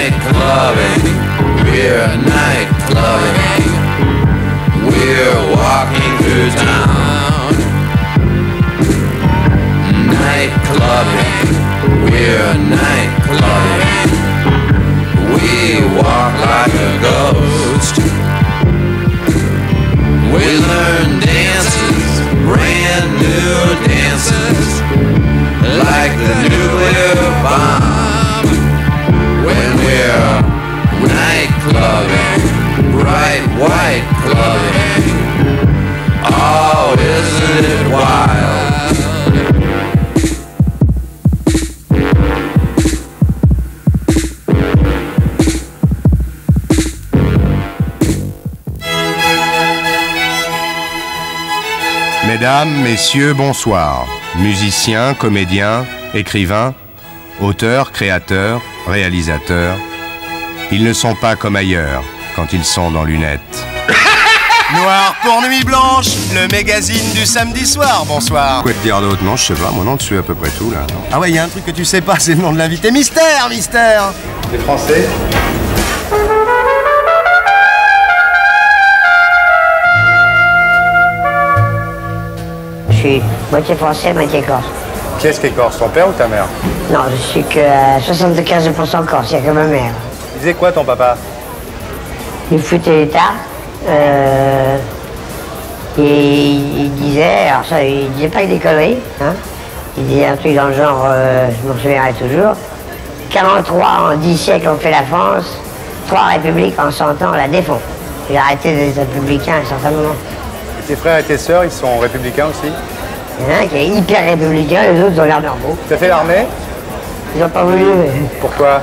night clubbing, we're night clubbing, we're walking through town. Night clubbing, we're night clubbing, we walk like a ghost. We learn dances, brand new dances, like the nuclear bomb. When we're night clubbing, bright white clubbing, oh, isn't it wild? Mesdames, messieurs, bonsoir. Musiciens, comédiens, écrivains, auteurs, créateurs, réalisateurs. Ils ne sont pas comme ailleurs quand ils sont dans lunettes. Noir pour nuit blanche, le magazine du samedi soir, bonsoir. Quoi te dire d'autre? Non, je sais pas, mon nom dessus à peu près tout là. Non. Ah ouais, il y a un truc que tu sais pas, c'est le nom de l'invité. Mystère, mystère. Les Français? Je suis moitié français, moitié corse. Qui est-ce qui est corse, ton père ou ta mère? Non, je suis que à 75% corse, il y a que ma mère. Il disait quoi ton papa? Il foutait les tartes. Et il disait, alors ça, il disait pas que des conneries, hein. Il disait un truc dans le genre, je m'en souviendrai toujours, 43 en 10 siècles on fait la France, 3 républiques en 100 ans on la défend. J'ai arrêté d'être républicain à un certain moment. Et tes frères et tes sœurs, ils sont républicains aussi? Il y en a un qui est hyper républicain, les autres ont l'air normaux. Tu as fait l'armée? Ils n'ont pas voulu. Pourquoi?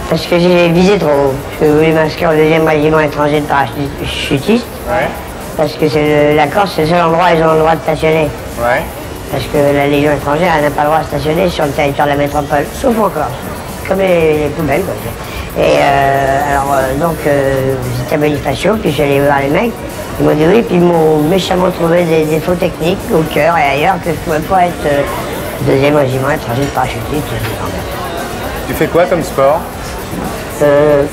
Parce que j'ai visé trop haut. Je voulais m'inscrire au 2e régiment étranger de parachutistes. Ouais. Parce que c'est la Corse, c'est le seul endroit où ils ont le droit de stationner. Ouais. Parce que la Légion étrangère, elle n'a pas le droit de stationner sur le territoire de la métropole, sauf en Corse. Comme les poubelles, quoi. Et donc, j'étais à Bonifacio, puis je suis allé voir les mecs. Ils m'ont dit oui, puis ils m'ont méchamment trouvé des défauts techniques au cœur et ailleurs que je ne pouvais pas être 2e régiment étranger de parachutistes. Tu fais quoi comme sport? La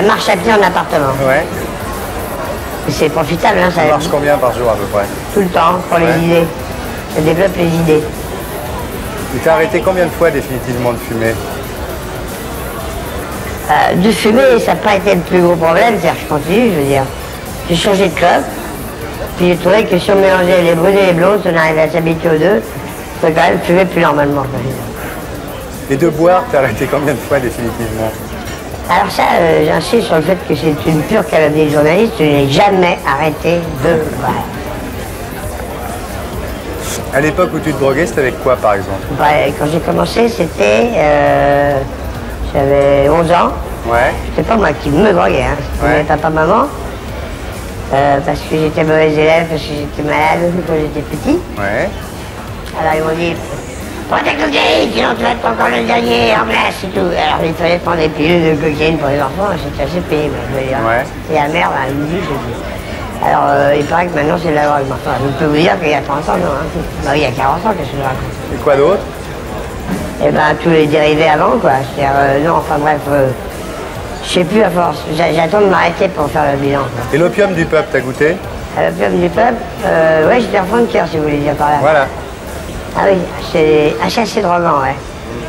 marche à pied en appartement. Ouais. C'est profitable, hein, ça. Tu marches combien par jour à peu près? Tout le temps, pour les idées. Ça développe les idées. Tu t'es arrêté combien de fois définitivement de fumer? De fumer, ça n'a pas été le plus gros problème, c'est-à-dire que je continue, je veux dire. J'ai changé de club, puis j'ai trouvé que si on mélangeait les brunes et les blondes, on arrivait à s'habituer aux deux, il faut quand même fumer plus normalement. Et de boire, t'as arrêté combien de fois définitivement? Alors ça, j'insiste sur le fait que c'est une pure calomnie de journaliste, je n'ai jamais arrêté de boire. À l'époque où tu te droguais, c'était avec quoi par exemple? Quand j'ai commencé, c'était... j'avais 11 ans. Ouais. C'était pas moi qui me droguais, hein. C'était Ouais. papa-maman. Parce que j'étais mauvais élève, parce que j'étais malade quand j'étais petit. Ouais. Alors ils m'ont dit, prends ta cocaïne, sinon tu vas être encore le dernier en classe et tout. Alors il fallait prendre des pilules de cocaïne pour les enfants, c'était assez pénible, je veux dire. Ouais. Et la mère, elle me dit, je dis. Alors il paraît que maintenant c'est de la drogue. Enfin, je peux vous dire qu'il y a 30 ans, non. Hein. Bah oui, il y a 40 ans, qu'est-ce que je raconte. Et quoi d'autre? Eh ben tous les dérivés avant, quoi. C'est-à-dire, non, enfin bref, je sais plus à force. J'attends de m'arrêter pour faire le bilan, quoi. Et l'opium du peuple, t'as goûté? À l'opium du peuple, ouais, j'étais en fond de cœur, si vous voulez dire par là. Voilà. Ah oui, c'est assez droguant, ouais.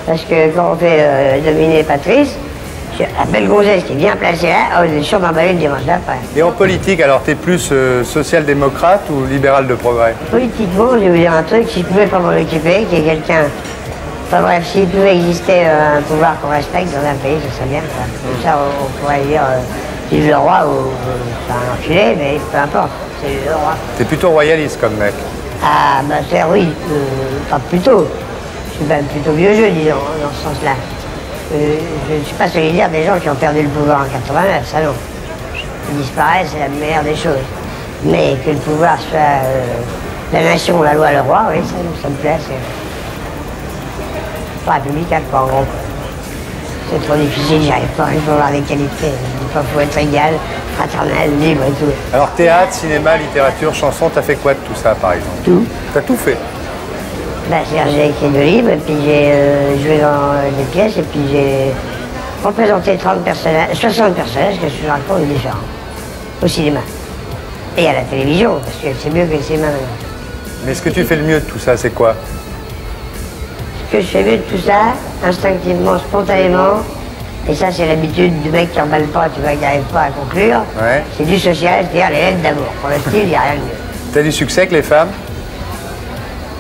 Parce que quand on fait dominer Patrice, la belle gonzesse qui est bien placée là, on est sûr d'emballer le dimanche d'après. Et en politique, alors t'es plus social-démocrate ou libéral de progrès? Politiquement, je vais vous dire un truc, si je pouvais pas m'en occuper, qu'il y ait quelqu'un... Enfin bref, s'il pouvait exister un pouvoir qu'on respecte dans un pays, ce serait bien, quoi. Comme ça, on pourrait dire, vive le roi ou c'est un enculé, mais peu importe, c'est le roi. T'es plutôt royaliste comme mec. Ah, bah c'est oui, enfin plutôt. Je suis même plutôt vieux jeu, disons, dans ce sens-là. Je ne suis pas solidaire des gens qui ont perdu le pouvoir en 89, ça non. Ils disparaissent, c'est la meilleure des choses. Mais que le pouvoir soit la nation, la loi, le roi, oui, ça me plaît. C'est pas républicain, quoi, en gros. C'est trop difficile, j'y arrive pas, il faut avoir des qualités. Il faut être égal, fraternel, libre et tout. Alors théâtre, cinéma, littérature, chanson, t'as fait quoi de tout ça par exemple? Tout. T'as tout fait? C'est-à-dire j'ai écrit 2 livres, et puis j'ai joué dans des pièces, et puis j'ai représenté 60 personnages que je raconte différents, au cinéma. Et à la télévision, parce que c'est mieux que le cinéma maintenant. Mais ce que tu fais le mieux de tout ça, c'est quoi? Ce que je fais mieux de tout ça, instinctivement, spontanément, et ça c'est l'habitude du mec qui emballe pas, tu vois, qui n'arrive pas à conclure, c'est du social, c'est-à-dire les lettres d'amour. Pour le style, il n'y a rien de mieux. T'as du succès avec les femmes?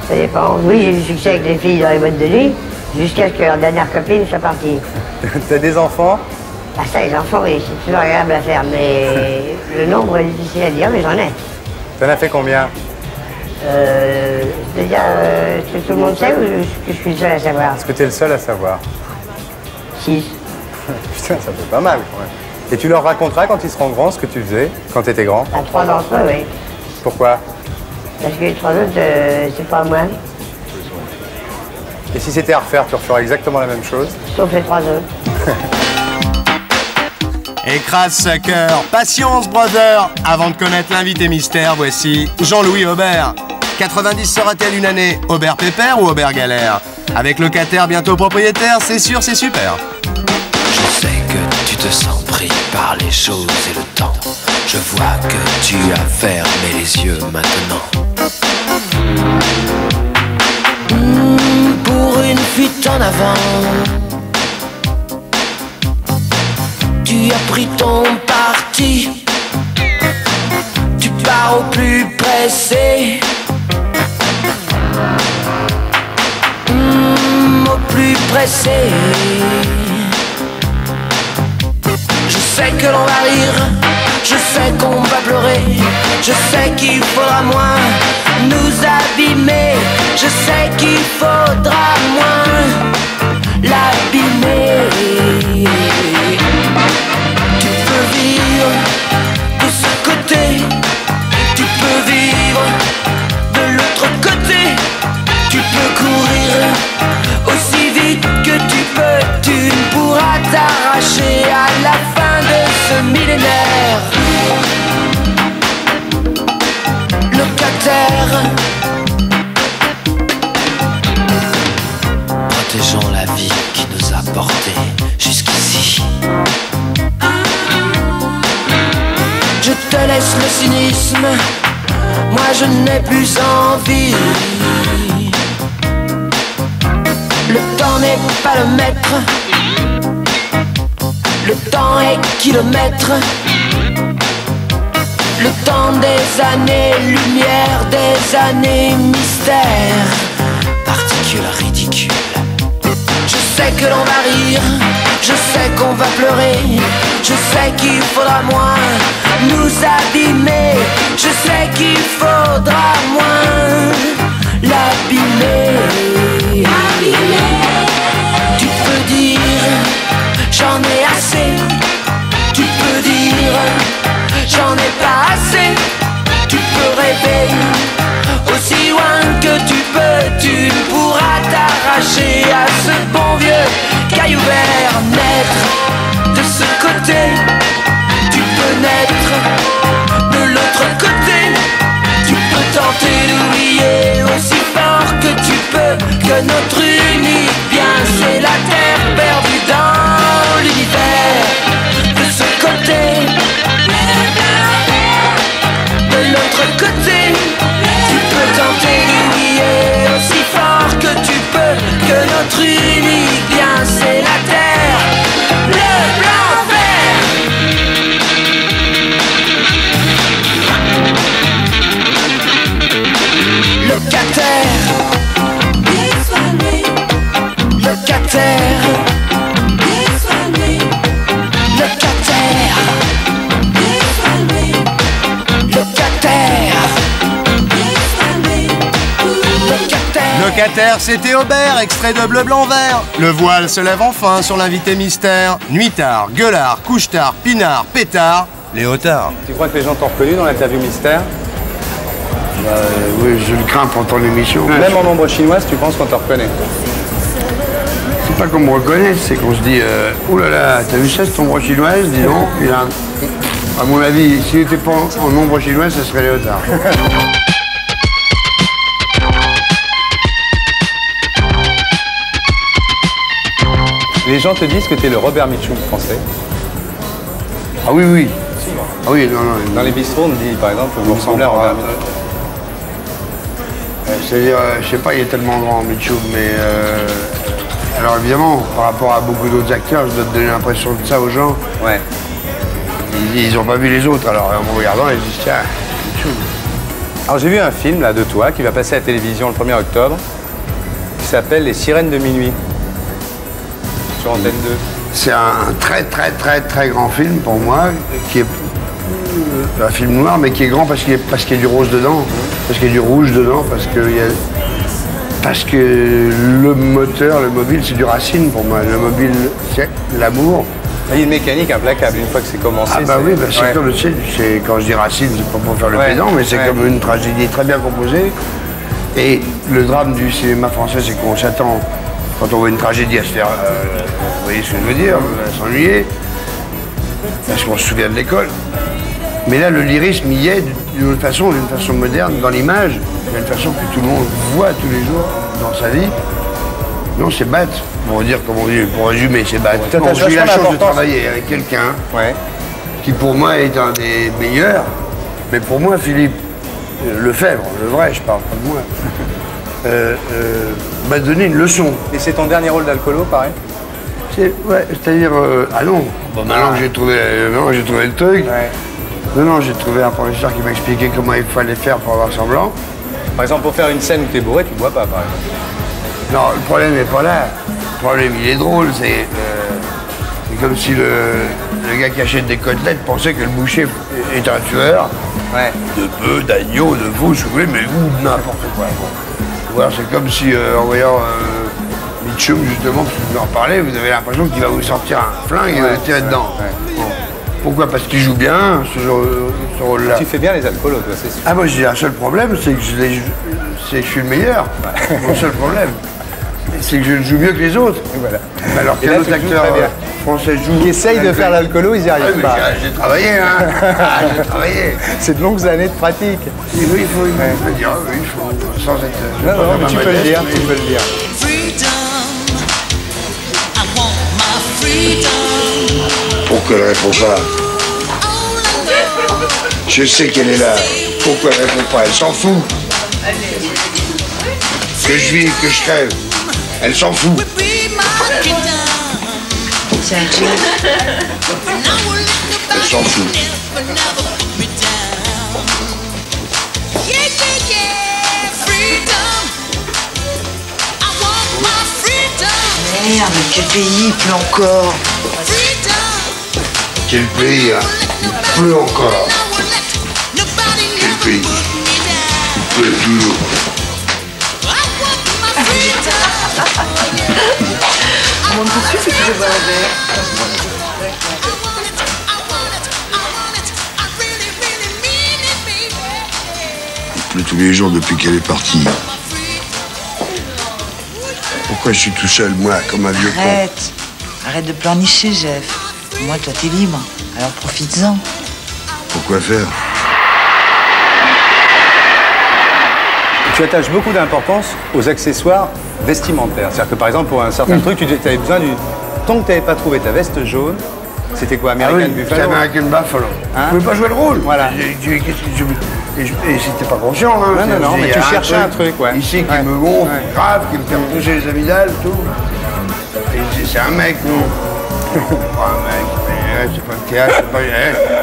Ça dépend. Oui, j'ai du succès avec les filles dans les boîtes de nuit, jusqu'à ce que leur dernière copine soit partie. T'as des enfants? Ah ça, les enfants, oui, c'est toujours agréable à faire, mais le nombre est difficile à dire, mais j'en ai. T'en as fait combien? C'est-à-dire, ce que tout le monde sait ou ce que je suis le seul à savoir? Est-ce que t'es le seul à savoir? 6. Putain, ça fait pas mal quand même. Et tu leur raconteras quand ils seront grands ce que tu faisais quand t'étais grand? À 3 d'entre eux, oui. Pourquoi? Parce que les 3 autres, c'est pas moi. Et si c'était à refaire, tu referais exactement la même chose? Sauf les 3 autres. Écrase ce cœur, patience brother. Avant de connaître l'invité mystère, voici Jean-Louis Aubert. 90 sera-t-elle une année Aubert Pépère ou Aubert Galère? Avec locataire bientôt propriétaire, c'est sûr, c'est super. Je sais que tu te sens pris par les choses et le temps. Je vois que tu as fermé les yeux maintenant. Pour une fuite en avant, tu as pris ton parti. Tu pars au plus pressé, au plus pressé. Je sais que l'on va rire, je sais qu'on va pleurer, je sais qu'il faudra moins nous abîmer, je sais qu'il faudra moins l'abîmer. Tu peux vivre de ce côté, tu peux vivre de l'autre côté, tu peux courir aussi vite que tu peux, tu ne pourras t'arracher à la fin de ce millénaire. Locataire, protégeons la vie qui nous a portés jusqu'ici. Je te laisse le cynisme, moi je n'ai plus envie. Le temps n'est pas le maître, le temps est kilomètre. Le temps des années lumière, des années mystère, particules ridicules. Je sais que l'on va rire, je sais qu'on va pleurer, je sais qu'il faudra moins nous abîmer, je sais qu'il faudra moins l'abîmer. Tu peux dire j'en ai assez, tu peux dire j'en ai pas assez, tu peux rêver aussi loin que tu peux, tu ne pourras t'arracher à ce bon vieux caillou vert. Naître de ce côté, tu peux naître de l'autre côté, tu peux tenter d'oublier aussi fort que tu peux que notre unique bien c'est la terre perdue dans l'univers. De ce côté, de l'autre côté, tu peux tenter d'oublier aussi fort que tu peux que notre unique bien c'est la terre, le blanc vert. Locataire, locataire, Locataire, c'était Aubert, extrait de Bleu, Blanc, Vert. Le voile se lève enfin sur l'invité mystère. Nuitard, gueulard, couche-tard, pinard, pétard, léotard. Tu crois que les gens t'ont reconnu dans l'interview mystère? Oui, je le crains pour ton émission. Même en ombre chinoise, tu penses qu'on te reconnaît? C'est pas qu'on me reconnaisse, c'est qu'on se dit oh là là, t'as vu ça, cette ombre chinoise? Dis donc. Puis là, à mon avis, s'il n'était pas en ombre chinoise, ce serait Léotard. Les gens te disent que tu es le Robert Mitchum français. Ah oui, oui. Ah oui, non, non. Dans les bistrots, on me dit, par exemple, que vous ressemblez à Robert Mitchum. C'est-à-dire, je sais pas, il est tellement grand, Mitchum, mais... alors évidemment, par rapport à beaucoup d'autres acteurs, je dois te donner l'impression de ça aux gens. Ouais. Ils ont pas vu les autres, alors en me regardant, ils disent, tiens, Mitchum. Alors j'ai vu un film là de toi qui va passer à la télévision le 1er octobre qui s'appelle Les Sirènes de minuit sur Antenne 2. C'est un très très très très grand film pour moi, qui est un film noir mais qui est grand parce qu'il y a du rose dedans, parce qu'il y a du rouge dedans, parce que le moteur, le mobile, c'est du Racine pour moi. Le mobile, c'est l'amour. Il y a une mécanique implacable une fois que c'est commencé. Ah bah oui, bah c'est comme quand je dis Racine, c'est pas pour faire le pédant, mais c'est comme une tragédie très bien composée. Et le drame du cinéma français, c'est qu'on s'attend, quand on voit une tragédie, à se faire, vous voyez ce que je veux dire, à s'ennuyer, parce qu'on se souvient de l'école. Mais là, le lyrisme y est d'une façon moderne, dans l'image, d'une façon que tout le monde voit tous les jours dans sa vie. Non, c'est Bat. Pour dire, comme on dit, pour résumer, c'est Bat. Bon, j'ai eu la chance de travailler avec quelqu'un qui, pour moi, est un des meilleurs. Mais pour moi, Philippe Lefebvre, le vrai, je parle pas de moi, m'a donné une leçon. Et c'est ton dernier rôle d'alcoolo, pareil? C'est-à-dire... ah non, bon, maintenant que j'ai trouvé le truc, non, j'ai trouvé un professeur qui m'a expliqué comment il fallait faire pour avoir semblant. Par exemple, pour faire une scène où t'es bourré, tu bois pas, par exemple. Non, le problème n'est pas là. Le problème, il est drôle. C'est comme si le gars qui achète des côtelettes pensait que le boucher est un tueur. Ouais. De bœuf, d'agneau, de veau, si vous voulez, mais ou n'importe quoi. Bon. Voilà, c'est comme si, en voyant Mitchum, justement, parce que vous en parlez, vous avez l'impression qu'il va vous sortir un flingue et vous tirer dedans. Bon. Pourquoi? Parce qu'il joue bien, ce rôle-là. Tu fais bien les alcoolos, toi, c'est sûr. Ah, moi, j'ai un seul problème, c'est que je suis le meilleur. Mon seul problème. C'est que je joue mieux que les autres. Et voilà. Alors qu'un autre acteur français joue... Qui essaye de faire l'alcoolo, ils n'y arrivent pas. J'ai travaillé, hein. J'ai travaillé. C'est de longues années de pratique. Et oui, il faut dire, oui, il faut, sans être... Non, mais tu peux le dire, tu peux le dire. Pourquoi elle répond pas? Je sais qu'elle est là. Pourquoi elle répond pas? Elle s'en fout. Que je vis, que je crève. Elle s'en fout. Sergio. Elle s'en fout. Merde, quel pays, il pleut encore. Quel pays, hein? Il pleut encore. Quel pays? Il pleut toujours. On monte tout de suite si tu veux boire un verre. Il pleut tous les jours depuis qu'elle est partie. Pourquoi je suis tout seul, moi, comme un vieux con? Arrête de pleurnicher, Jeff. Moi, toi, t'es libre. Alors profites-en. Pourquoi faire? Tu attaches beaucoup d'importance aux accessoires vestimentaires. C'est-à-dire que par exemple, pour un certain truc, tu avais besoin du... Tant que tu n'avais pas trouvé ta veste jaune, c'était quoi, American Buffalo? C'était American Buffalo. Hein? Je ne pouvais pas jouer le rôle. Voilà. Et c'était pas conscient. Hein. Non, mais tu cherchais un truc, ouais. Ici, qui me gonfle, grave, qui me fait toucher les amygdales, tout. Et c'est un mec, non? Pas un mec, c'est pas le théâtre, c'est pas...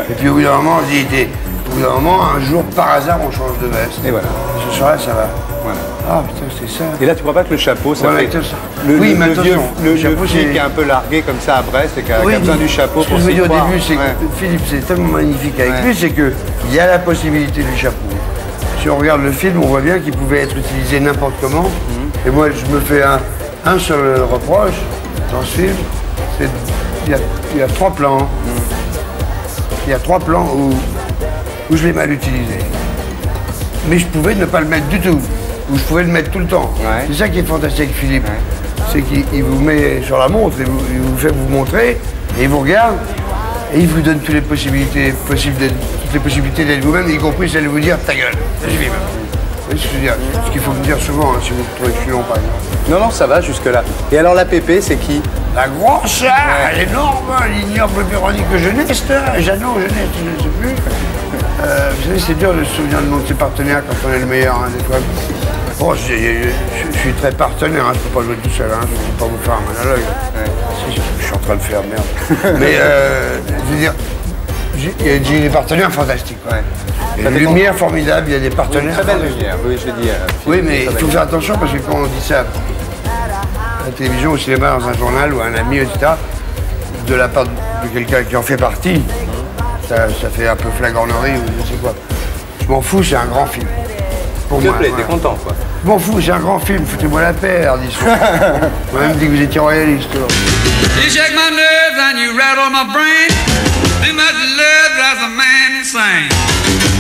Et puis au bout d'un moment, un jour, par hasard, on change de veste. Et voilà. Ce soir-là, ça va. Voilà. Ah putain, c'est ça. Et là, tu crois pas que le chapeau, ça fait... Oui, mais attention. Le chapeau, qui est un peu largué comme ça à Brest et qui a besoin du chapeau pour s'y croire. Ce que je veux dire au début, c'est que Philippe, c'est tellement magnifique avec lui, c'est qu'il y a la possibilité du chapeau. Si on regarde le film, on voit bien qu'il pouvait être utilisé n'importe comment. Et moi, je me fais un seul reproche dans ce film, c'est qu'il y a 3 plans. Il y a 3 plans où je l'ai mal utilisé. Mais je pouvais ne pas le mettre du tout. Ou je pouvais le mettre tout le temps. Ouais. C'est ça qui est fantastique avec Philippe. Ouais. C'est qu'il vous met sur la montre, il vous fait vous montrer, et il vous regarde, et il vous donne toutes les possibilités d'être vous-même, y compris celle de vous dire ta gueule, je vis même. C'est ce qu'il faut me dire souvent, hein, si vous trouvez que je suis long, par exemple. Non, ça va jusque-là. Et alors la pépé, c'est qui? La grosse sœur, elle est énorme, l'ignoble Véronique Jeunesse, Jeannot Jeunesse, je ne sais plus. Vous savez, c'est dur de se souvenir le nom de ses partenaires quand on est le meilleur, hein, des fois. Bon, je suis très partenaire, hein, je ne peux pas jouer tout seul, hein, je ne peux pas vous faire un monologue. Si, je suis en train de faire, merde. Mais, je veux dire, j'ai des partenaires fantastiques. Ouais. Il y a une lumière formidable, il y a des partenaires. Très belle lumière, oui, je dis. Oui, mais il faut faire attention parce que quand on dit ça à la télévision, au cinéma, dans un journal ou à un ami, etc., de la part de quelqu'un qui en fait partie, ça fait un peu flagornerie ou je sais quoi. Je m'en fous, c'est un grand film. Pour moi, t'es content, quoi. Je m'en fous, c'est un grand film, foutez-moi la paix, Ardisson. Moi-même dit que vous étiez royaliste. You shake my nerves and you rattle my brain. Too much love drives a man insane.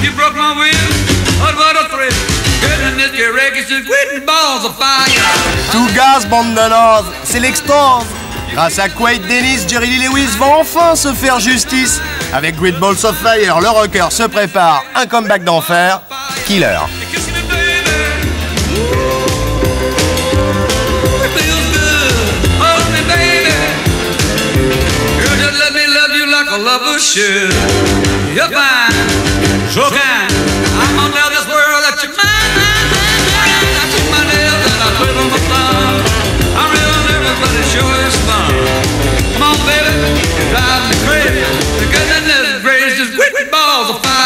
You broke my will, what a thrill. Goodness, your records just quitting balls of fire. Tout gaz, bande de nazes, c'est l'extase. Grâce à Quaid Dennis, Jerry Lee Lewis va enfin se faire justice. Avec Great Balls of Fire, le rocker se prépare un comeback d'enfer. Killer. A lover should. You're fine, so kind. I'm gonna tell this world that you're mine. I took my nails and I put on my thumb. I'm real nervous, but it sure is fun. Come on, baby, you drive me crazy. The goodness grace just whipping balls of fire.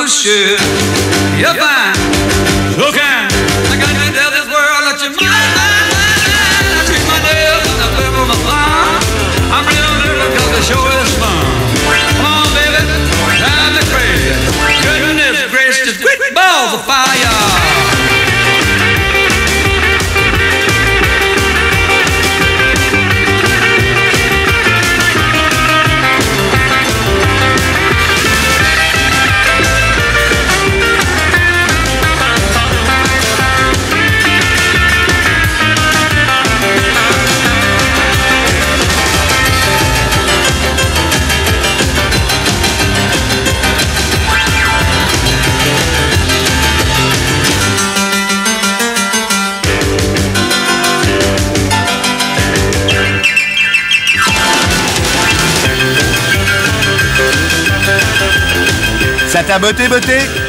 Should. You're fine, so kind. I got to tell this world that you're mine. I treat my nails and I flip on my thumb. I'm real nervous because the show is fun. Come on, baby, drive me crazy. Goodness gracious, just quick balls of fire. Ça t'a botté?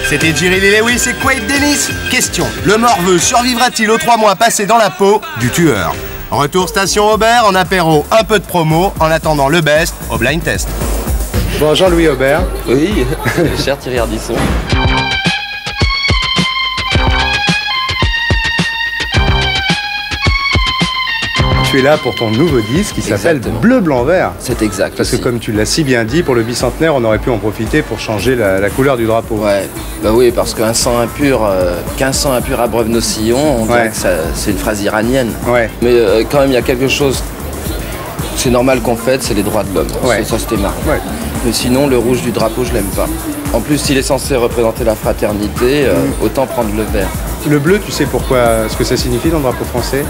C'était Jerry Lee Lewis et Quaid Dennis. Question, le morveux survivra-t-il aux 3 mois passés dans la peau du tueur? Retour station Aubert, en apéro, un peu de promo, en attendant le best au blind test. Bon, Jean-Louis Aubert. Oui, cher Thierry Ardisson. Tu es là pour ton nouveau disque qui s'appelle Bleu, Blanc, Vert. C'est exact. Parce que comme tu l'as si bien dit, pour le bicentenaire, on aurait pu en profiter pour changer la couleur du drapeau. Ouais, bah oui, parce qu'un sang impur, qu'un sang impur abreuve nos sillons, on dirait que c'est une phrase iranienne. Ouais. Mais quand même, il y a quelque chose, c'est normal qu'on fête, c'est les droits de l'homme. Ouais. Ça c'était marrant. Ouais. Mais sinon, le rouge du drapeau, je l'aime pas. En plus, s'il est censé représenter la fraternité, autant prendre le vert. Le bleu, tu sais pourquoi, ce que ça signifie dans le drapeau français?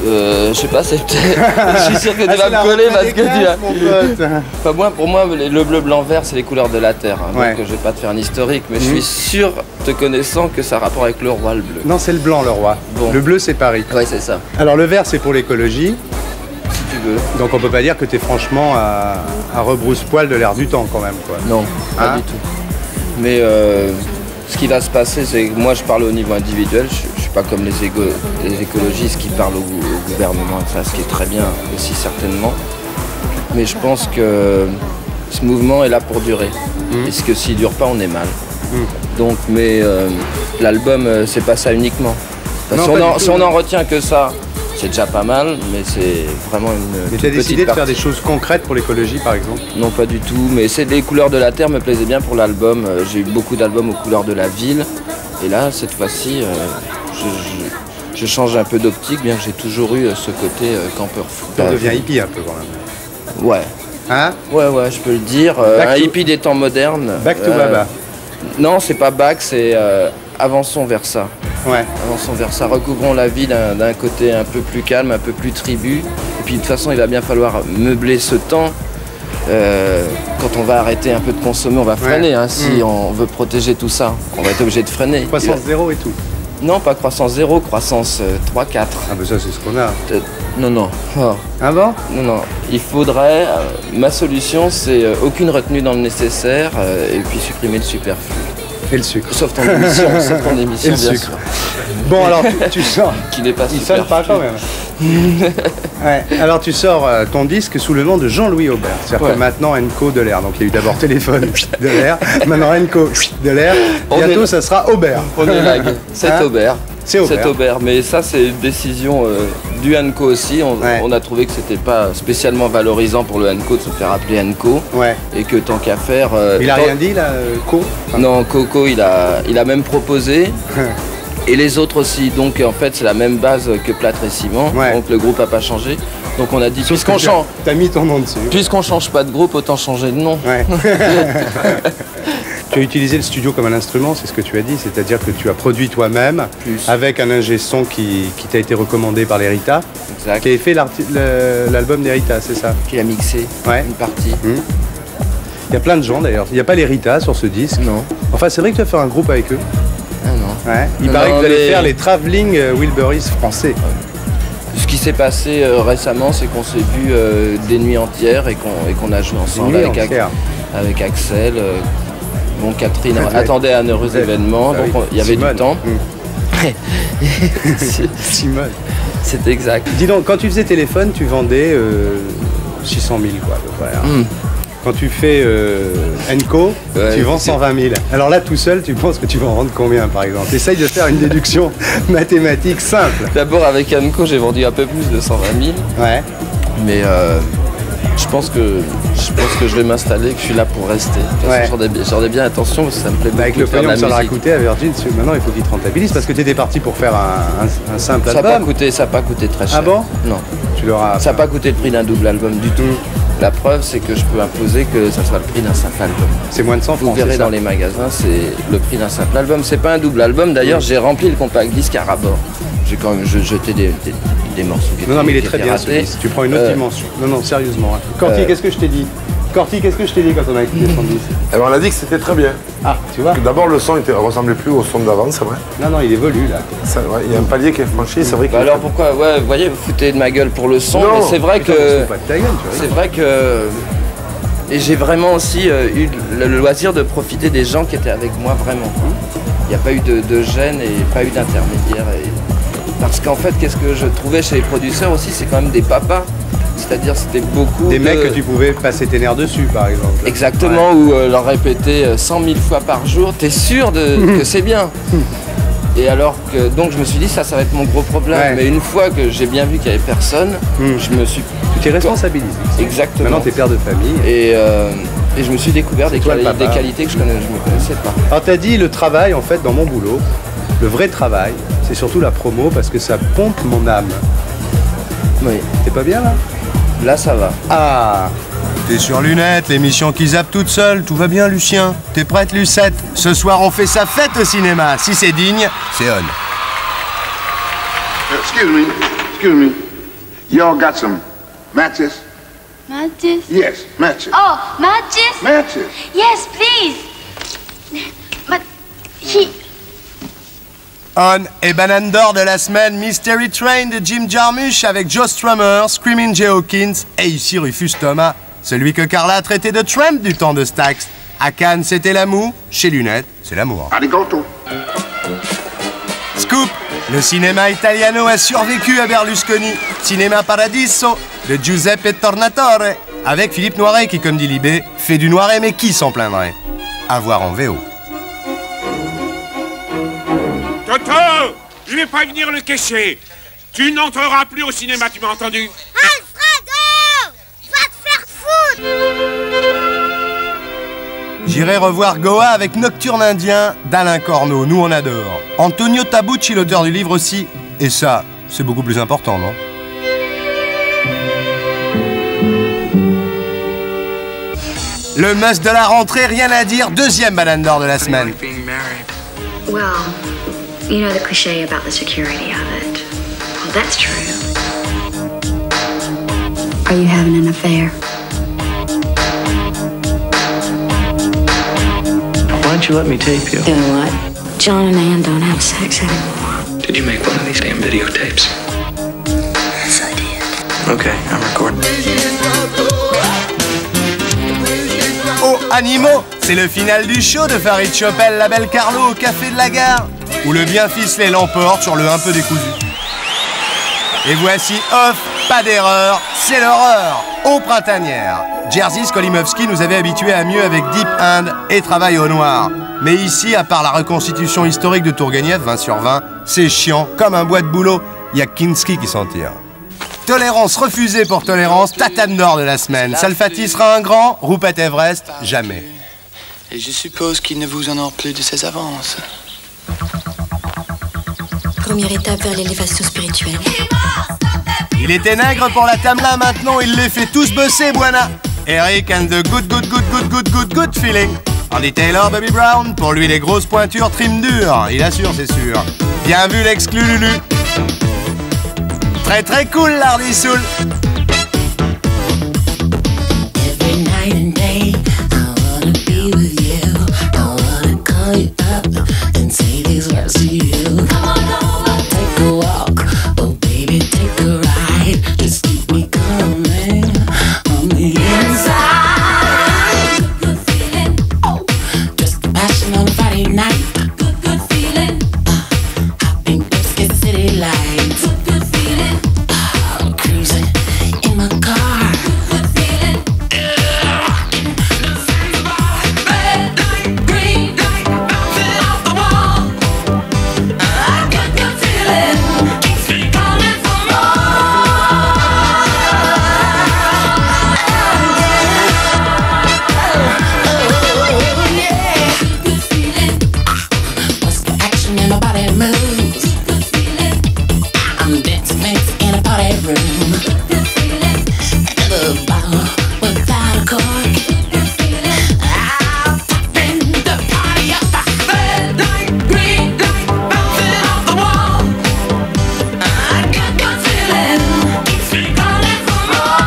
Je sais pas, c'est peut-être. Je suis sûr que tu vas me coller parce que tu as. Enfin, moi, pour moi, le bleu, blanc, vert, c'est les couleurs de la terre. Hein, donc je vais pas te faire un historique, mais je suis sûr, te connaissant, que ça a rapport avec le roi, le bleu. Non, c'est le blanc, le roi. Bon. Le bleu, c'est Paris. Ouais, c'est ça. Alors le vert, c'est pour l'écologie. Si tu veux. Donc on peut pas dire que tu es franchement à rebrousse-poil de l'air du temps quand même, quoi. Non, pas du tout. Mais ce qui va se passer, c'est que moi, je parle au niveau individuel. Je suis pas comme les écologistes qui parlent au gouvernement, ça, ce qui est très bien aussi certainement. Mais je pense que ce mouvement est là pour durer. Parce que s'il dure pas, on est mal. Donc, mais l'album, c'est pas ça uniquement. Si on en retient que ça C'est déjà pas mal, mais c'est vraiment une Mais tu as décidé de faire des choses concrètes pour l'écologie, par exemple? Non, pas du tout, mais c'est les couleurs de la terre me plaisaient bien pour l'album. J'ai eu beaucoup d'albums aux couleurs de la ville. Et là, cette fois-ci, je change un peu d'optique, bien que j'ai toujours eu ce côté campeur fou. On devient hippie un peu quand même. Ouais. Hein? Ouais, je peux le dire. Un hippie des temps modernes. Back to Baba. Non, c'est pas back, c'est avançons vers ça. Ouais. Avançons vers ça. Recouvrons la vie d'un côté un peu plus calme, un peu plus tribu. Et puis de toute façon, il va bien falloir meubler ce temps. Quand on va arrêter un peu de consommer, on va freiner. Hein, si on veut protéger tout ça, on va être obligé de freiner. Croissance zéro et tout? Non, pas croissance zéro, croissance 3-4. Ah ben ça, c'est ce qu'on a. Non. Oh. Ah bon? Non. Il faudrait... ma solution, c'est aucune retenue dans le nécessaire et puis supprimer le superflu. Et le sucre. Sauf ton émission, et le bien sucre. sûr. Bon, alors tu sors... Qui n'est pas Il sonne pas quand même. Ouais. Alors tu sors ton disque sous le nom de Jean-Louis Aubert. C'est-à-dire que maintenant Enco de l'air. Donc il y a eu d'abord téléphone de l'air, maintenant Enco de l'air. Bientôt ça sera Aubert. On est vague. C'est Aubert. C'est Aubert. Mais ça c'est une décision du Enco aussi. On a trouvé que c'était pas spécialement valorisant pour le Enco de se faire appeler Enco. Ouais. Et que tant qu'à faire... il a rien dit là, Co? Non, Coco il a même proposé. Et les autres aussi, donc en fait c'est la même base que Plâtre et Ciment, donc le groupe n'a pas changé. Donc on a dit, puisqu'on change... T'as mis ton nom dessus. Puisqu'on change pas de groupe, autant changer de nom. Ouais. Tu as utilisé le studio comme un instrument, c'est ce que tu as dit, c'est-à-dire que tu as produit toi-même, avec un ingé son qui t'a été recommandé par l'Erita, qui a fait l'album d'Erita, c'est ça? Qui a mixé une partie. Il y a plein de gens d'ailleurs, il n'y a pas l'Erita sur ce disque. Non. Enfin c'est vrai que tu vas faire un groupe avec eux. Ah non. Ouais. Il paraît que vous allez faire les Traveling Wilburys français. Ce qui s'est passé récemment, c'est qu'on s'est vu des nuits entières et qu'on a joué ensemble avec Axel. Bon, Catherine attendait un heureux événement, donc il y avait du temps. Simone. C'est exact. Dis donc, quand tu faisais téléphone, tu vendais 600 000 quoi, à peu près. Quand tu fais Enco, tu vends 120 000. Alors là, tout seul, tu penses que tu vas en vendre combien, par exemple? Essaye de faire une déduction mathématique simple. D'abord, avec Enco, j'ai vendu un peu plus de 120 000. Ouais. Mais je pense que je vais m'installer, que je suis là pour rester. J'en ai bien attention, parce que ça me plaît beaucoup. Avec le pognon que ça leur a coûté à Virgin, maintenant il faut qu'ils te rentabilisent, parce que tu étais parti pour faire un simple album. Ça n'a pas coûté très cher. Ah bon? Non. Ça n'a pas coûté le prix d'un double album du tout. La preuve, c'est que je peux imposer que ça soit le prix d'un simple album. C'est moins de 100 francs. Vous verrez dans les magasins, c'est le prix d'un simple album. C'est pas un double album. D'ailleurs, j'ai rempli le compact disque à rabord. J'ai quand même jeté des morceaux qui étaient Non, mais il est très bien ce disque. Tu prends une autre dimension. Non, sérieusement. Corti, qu'est-ce que je t'ai dit? Corti, qu'est-ce que je t'ai dit quand on a écouté son disque? Eh ben, on a dit que c'était très bien. Ah, tu vois? D'abord, le son ressemblait plus au son d'avant, c'est vrai. Non, il évolue là. Il y a un palier qui est franchi, c'est vrai que... alors pourquoi? Vous voyez, vous foutez de ma gueule pour le son, mais c'est vrai que... C'est vrai que... Et j'ai vraiment aussi eu le loisir de profiter des gens qui étaient avec moi vraiment. Il n'y a pas eu de gêne et pas eu d'intermédiaire. Parce qu'en fait, qu'est-ce que je trouvais chez les producteurs aussi, c'est quand même des papas. C'est-à-dire c'était beaucoup des mecs que tu pouvais passer tes nerfs dessus, par exemple. Exactement, ou leur répéter 100 000 fois par jour, t'es sûr que c'est bien. Et alors que, donc je me suis dit, ça va être mon gros problème. Mais une fois que j'ai bien vu qu'il n'y avait personne, je me suis... Tu t'es responsabilisé. Exactement. Maintenant, t'es père de famille. Et je me suis découvert des qualités que je ne me connaissais pas. Alors, t'as dit le travail, en fait, dans mon boulot, le vrai travail, c'est surtout la promo parce que ça pompe mon âme. Oui. T'es pas bien, là? Là, ça va. Ah! T'es sur Lunettes, l'émission qui zappe toute seule. Tout va bien, Lucien? T'es prête, Lucette? Ce soir, on fait sa fête au cinéma. Si c'est digne, c'est on. Excuse me. Y'all got some matches? Matches? Yes, matches. Oh, matches? Matches. Yes, please. But he... On et banane d'or de la semaine, Mystery Train de Jim Jarmusch avec Joe Strummer, Screaming Jay Hawkins et ici Rufus Thomas, celui que Carla a traité de Tramp du temps de Stax. À Cannes, c'était l'amour, chez Lunettes, c'est l'amour. Arigato. Scoop, le cinéma italiano a survécu à Berlusconi. Cinéma Paradiso de Giuseppe Tornatore avec Philippe Noiret qui, comme dit Libé, fait du Noiret mais qui s'en plaindrait? À voir en VO. Toto, je vais prévenir le caissier. Tu n'entreras plus au cinéma, tu m'as entendu? Alfredo! Va te faire foutre! J'irai revoir Goa avec Nocturne indien d'Alain Corneau, nous on adore. Antonio Tabucci, l'auteur du livre aussi. Et ça, c'est beaucoup plus important, non? Le must de la rentrée, rien à dire, deuxième banane d'or de la semaine. Well, you know the cliché about the security of it. Well, that's true. Are you having an affair? Why don't you let me tape you? Doing what? John and Ann don't have sex anymore. Did you make one of these damn videotapes? Yes, I did. Okay, I'm recording. Oh, Animaux, c'est le final du show de Farid Chopel, la belle Carlo au Café de la Gare, où le bien ficelé l'emporte sur le un peu décousu. Et voici Off, pas d'erreur, c'est l'horreur, aux printanières. Jerzy Skolimowski nous avait habitués à mieux avec Deep End et Travail au noir. Mais ici, à part la reconstitution historique de Tourguenieff, 20 sur 20, c'est chiant, comme un bois de boulot, il y a Kinski qui s'en tire. Tolérance refusée pour tolérance, tatane d'or de la semaine. Salfati sera un grand, Rupert Everest, jamais. Et je suppose qu'il ne vous honore plus de ses avances. Première étape vers l'élévation spirituelle. Il était nègre pour la Tamla, maintenant il les fait tous bosser, Buana. Eric and the good feeling. Andy Taylor, Bobby Brown, pour lui les grosses pointures trim dur, il assure c'est sûr. Bien vu l'exclu Lulu. Très très cool l'Hardy Soul. Every night and day, I wanna be with you. I wanna call you up and say these words to you. Come on over, take a walk, oh baby, take a ride. Just keep me coming on the inside. Good feeling, oh, just a passion on a Friday night. Good feeling, hopping Biscuit City lights. Good feeling, cruising in my car. Good feeling. Red light, green light, bouncing off the wall. I got good feeling, keeps me coming for more. Yeah. Good feeling. What's the action in my body moves? Good feeling. I'm dancing in a party room. Good feeling. And the bottle without a cork. Good feeling. I'm popping the party up. Red light, green light, bouncing off the wall. I got good feeling, keeps me coming for more.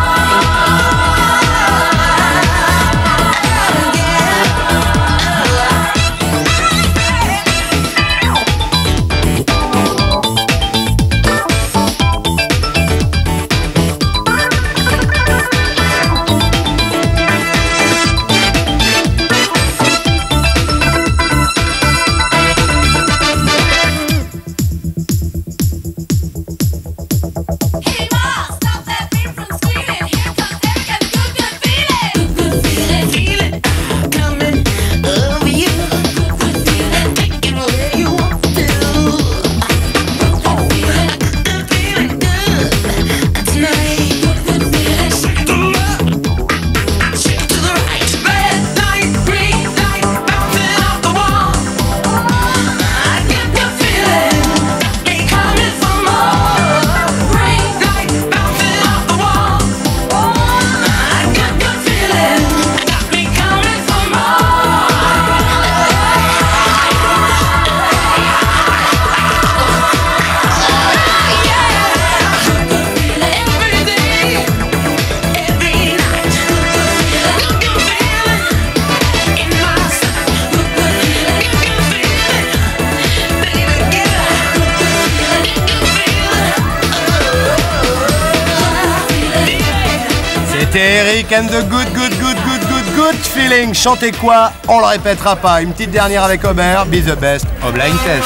C'était Eric and the good feeling. Chantez quoi? On le répétera pas. Une petite dernière avec Aubert. Be the best au blind test.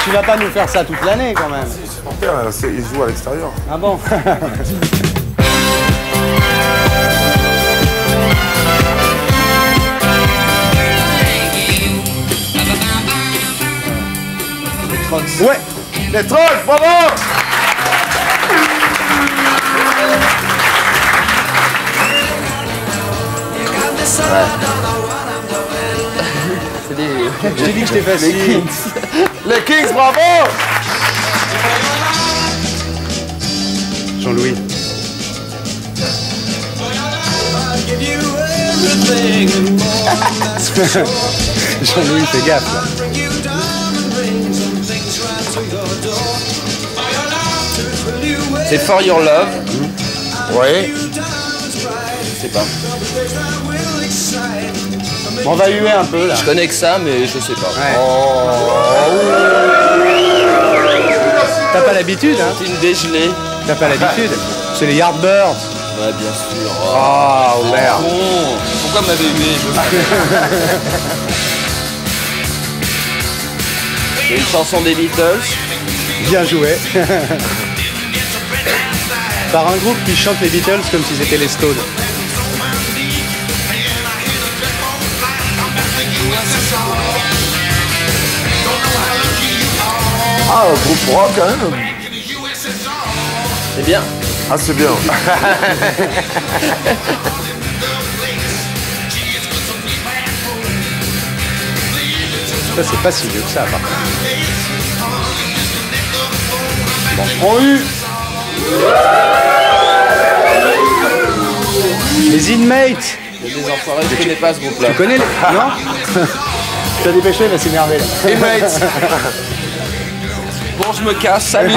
Tu vas pas nous faire ça toute l'année quand même. Mon père, il joue à l'extérieur. Ah bon? Ouais. Les Trolls, bravo. Je t'ai dit que j'étais facile. Les Kings, bravo. Jean-Louis. Jean-Louis, fais gaffe là. C'est For Your Love. Oui. Je sais pas. On va huer un peu là. Je connais que ça, mais je sais pas. Ouais. T'as pas l'habitude, hein? C'est une dégelée. T'as pas l'habitude. C'est les Yardbirds. Ouais, bien sûr. Ah, oh, merde. Bon. Pourquoi m'avez hué? C'est une chanson des Beatles. Bien joué. Par un groupe qui chante les Beatles comme si c'était les Stones. Ah, groupe rock, hein. C'est bien. Ah, c'est bien. Ça, c'est pas si vieux que ça, par contre. Bon, on eu les Inmates. Il y a des enfoirés, je connais pas ce groupe-là. Tu connais les... Non. T'as dépêché, il va s'énerver là. Inmates. Bon, je me casse, salut.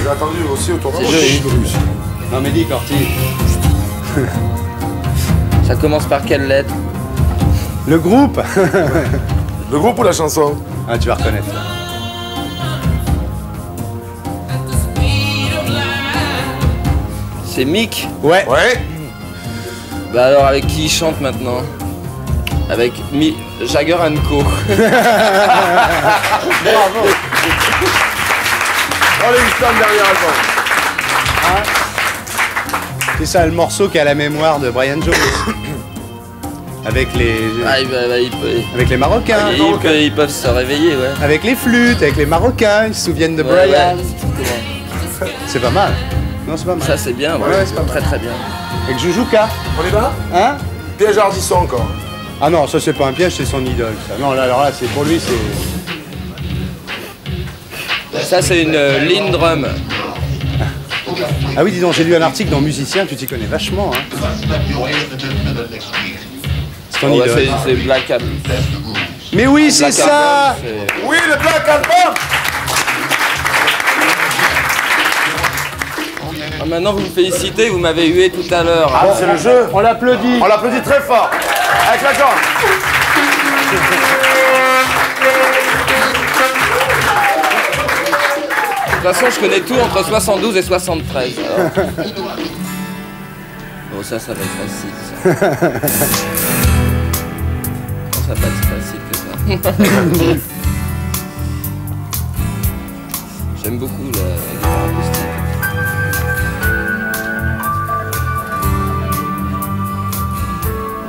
J'ai attendu aussi au tournoi. C'est joli. Non mais dis Corti. Ça commence par quelle lettre? Le groupe. Le groupe ou la chanson? Ah, tu vas reconnaître. C'est Mick? Ouais. Ouais. Bah alors avec qui il chante maintenant? Avec Jagger & Co. Bravo. Allez, Houston derrière album. Hein? C'est ça le morceau qui a la mémoire de Brian Jones. Avec les... Ah, avec les Marocains. Ils peuvent se réveiller, ouais. Avec les flûtes, avec les Marocains, ils se souviennent de Ouais, Brian. ouais. C'est pas mal. Non, c'est pas mal. Ça c'est bien, ouais, Ouais, c'est pas très très bien. Avec Joujouka. On y va? Hein? Piège Ardisson encore. Ah non, ça c'est pas un piège, c'est son idole. Ça. Non, là, alors là, c'est pour lui, c'est... Ça c'est une lean drum. Ah oui, dis donc, j'ai lu un article dans Musicien, tu t'y connais vachement. Hein. C'est ton idole. C'est Black Album. Mais oui, c'est Black ça. Album, Oui, le Black Album. Ah, maintenant vous me félicitez, vous m'avez hué tout à l'heure. Ah, c'est le jeu. On l'applaudit. On l'applaudit très fort. Avec la jambe. De toute façon, je connais tout entre 72 et 73. Alors. Bon, ça va être facile. Ça, ça va pas être facile que ça. J'aime beaucoup la guitare acoustique.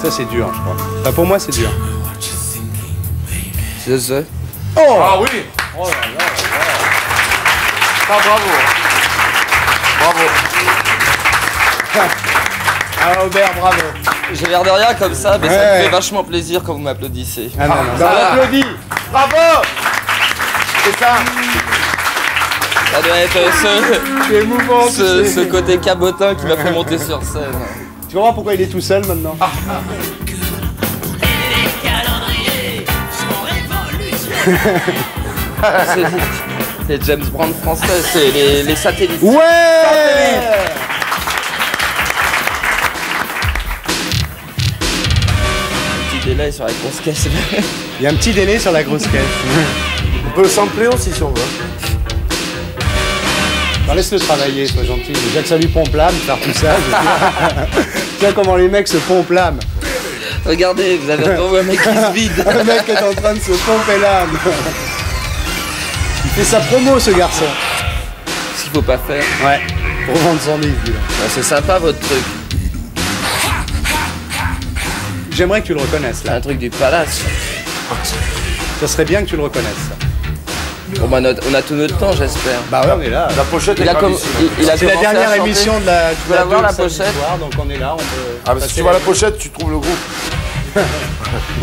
Ça c'est dur, je crois. Enfin, pour moi, c'est dur. C'est ça. Oh. Ah oui. Oh là là. Ah, bravo. Bravo. Ah, Aubert, bravo. J'ai l'air de rien comme ça, mais ça Ouais. me fait vachement plaisir quand vous m'applaudissez. Ah non, non, on l'applaudit. Bravo. C'est ça. Ça doit être Tu es émouvant, ce côté cabotin qui m'a fait monter sur scène. Tu comprends pourquoi il est tout seul maintenant? C'est James Brown français, c'est les satellites. Ouais. Un petit délai sur la grosse caisse. Il y a un petit délai sur la grosse caisse. On peut le sampler aussi si on veut. Alors laisse-le travailler, sois gentil. Déjà que ça lui pompe l'âme, faire tout ça. Tu vois comment les mecs se pompent l'âme. Regardez, vous avez retrouvé un mec qui se vide. Le mec est en train de se pomper l'âme. Il fait sa promo, ce garçon. Ce qu'il faut pas faire. Ouais, pour vendre son livre. C'est sympa votre truc. J'aimerais que tu le reconnaisses, là. Un truc du palace. Ça serait bien que tu le reconnaisses. Bon, bah, on a tout notre temps, j'espère. Bah ouais, on est là. La pochette est C'est la dernière émission de la... Tu veux la voir, la pochette soir, donc on est là, on peut... Ah, mais si tu vois la pochette, tu trouves le groupe.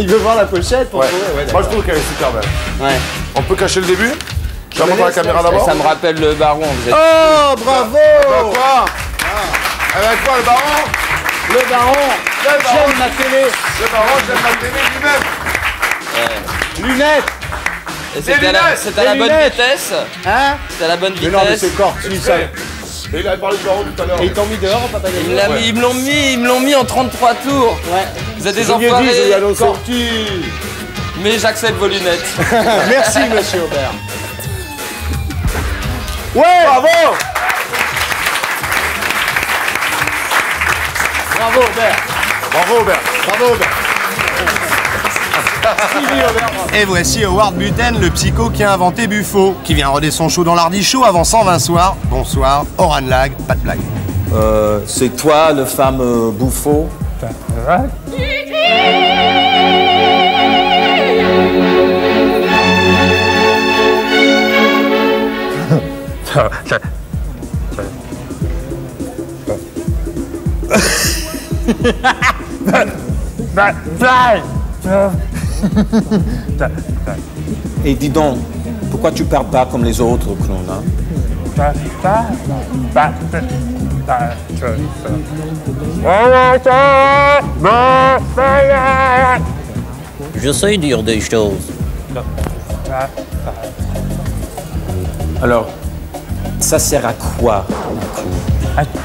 Il veut voir la pochette pour trouver... Ouais, moi, je trouve qu'elle est super belle. Ouais. On peut cacher le début? Je la montre à la caméra d'abord. Ça me rappelle le baron, vous êtes... Oh, bravo! Quoi? Avec quoi, le baron? Le baron, j'aime ma télé. Le baron, j'aime ma télé lui-même. Lunettes. C'est à la bonne vitesse. Hein? C'est à la bonne vitesse. Mais non, mais c'est corps, tu ça. Et il avait parlé du baron tout à l'heure. Et ils t'ont mis dehors, papa? Ils me l'ont mis en 33 tours. Ouais. Vous êtes des enfoirés. Sorti. Mais j'accepte vos lunettes. Merci, monsieur Aubert. Ouais! Bravo! Bravo, Aubert. Bravo, Aubert. Bravo, Aubert. Et voici Howard Buten, le psycho qui a inventé Buffo, qui vient roder son show dans l'Ardichaut avant 120 soirs. Bonsoir, Oran Lag, pas de blague. C'est toi le fameux Buffo? Et dis donc, pourquoi tu parles pas comme les autres clowns, hein? Je sais dire des choses. Alors, ça sert à quoi?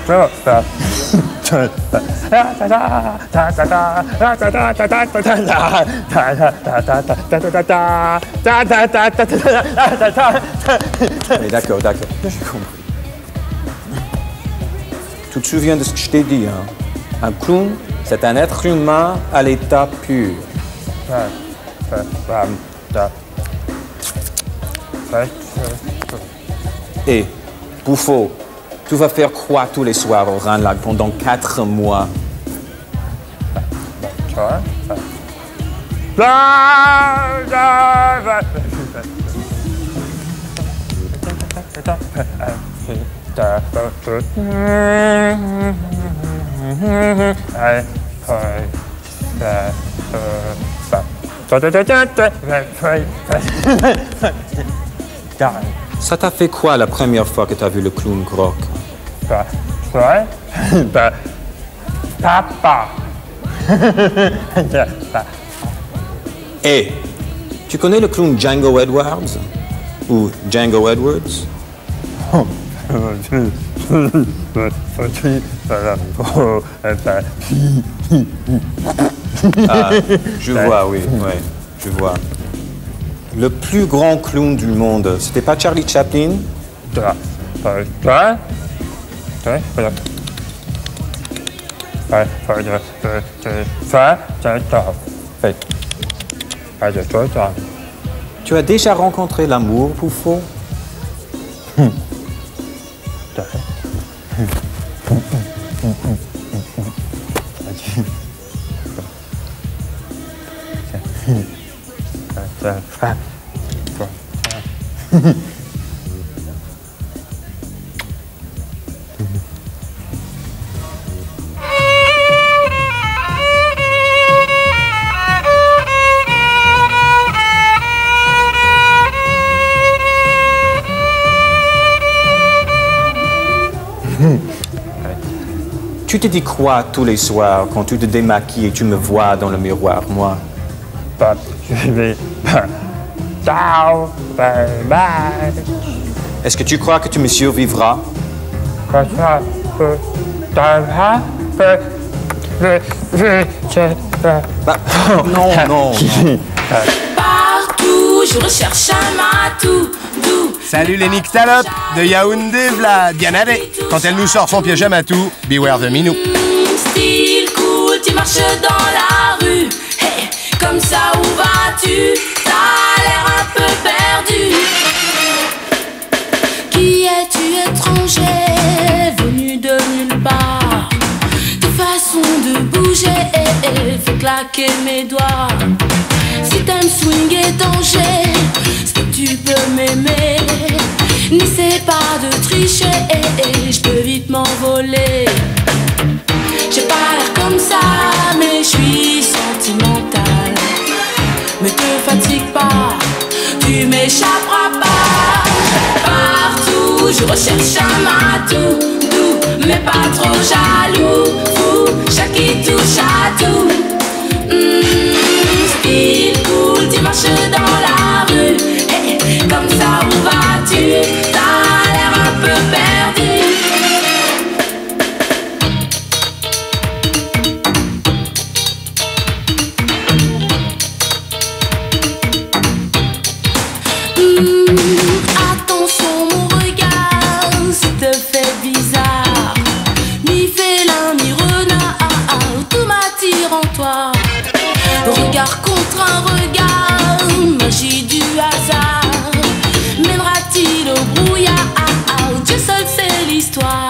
D'accord, j'ai compris. Tu te souviens de ce que je t'ai dit, hein? Un clown, c'est un être humain à l'état pur. Et, Buffo, tu vas faire quoi tous les soirs au Oran Lag pendant 4 mois? Ça t'a fait quoi la première fois que t'as vu le clown Grock? Papa. Hey, tu connais le clown Django Edwards? Ou Django Edwards? Ah, je vois, oui, ouais, je vois. Le plus grand clown du monde, c'était pas Charlie Chaplin? Tu as déjà rencontré l'amour, Buffo? Tu te dis quoi tous les soirs quand tu te démaquilles et tu me vois dans le miroir, moi? Ciao, bye bye. Est-ce que tu crois que tu me survivras? Non. Partout, je recherche un matou. Salut les Nyctalopes de Yaoundé, v'là Diana Day. Quand elle nous sort son piège à matou, beware the minou. Style cool, tu marches dans la rue. Hey, comme ça, où vas-tu? T'as l'air un peu perdu. Qui es-tu, étranger, venu de nulle part? Tes façons de bouger fait claquer mes doigts. Si t'aimes swing et danger, est-ce que tu peux m'aimer? N'essaie pas de tricher, je peux vite m'envoler. J'ai pas l'air comme ça, mais je suis sentimentale. Mais te fatigue pas, tu m'échapperas pas. Partout, je recherche un matou, doux, mais pas trop jaloux. Fou, chaque qui touche à tout. Style cool, tu marches dans la rue. Hey, comme ça, où vas-tu? T'as l'air un peu perdu. Attention mon regard, ça te fait bizarre. Ni félin, ni renard, tout m'attire en toi. Regard contre un regard, magie du hasard. Mènera-t-il au brouillard? Dieu seul sait l'histoire.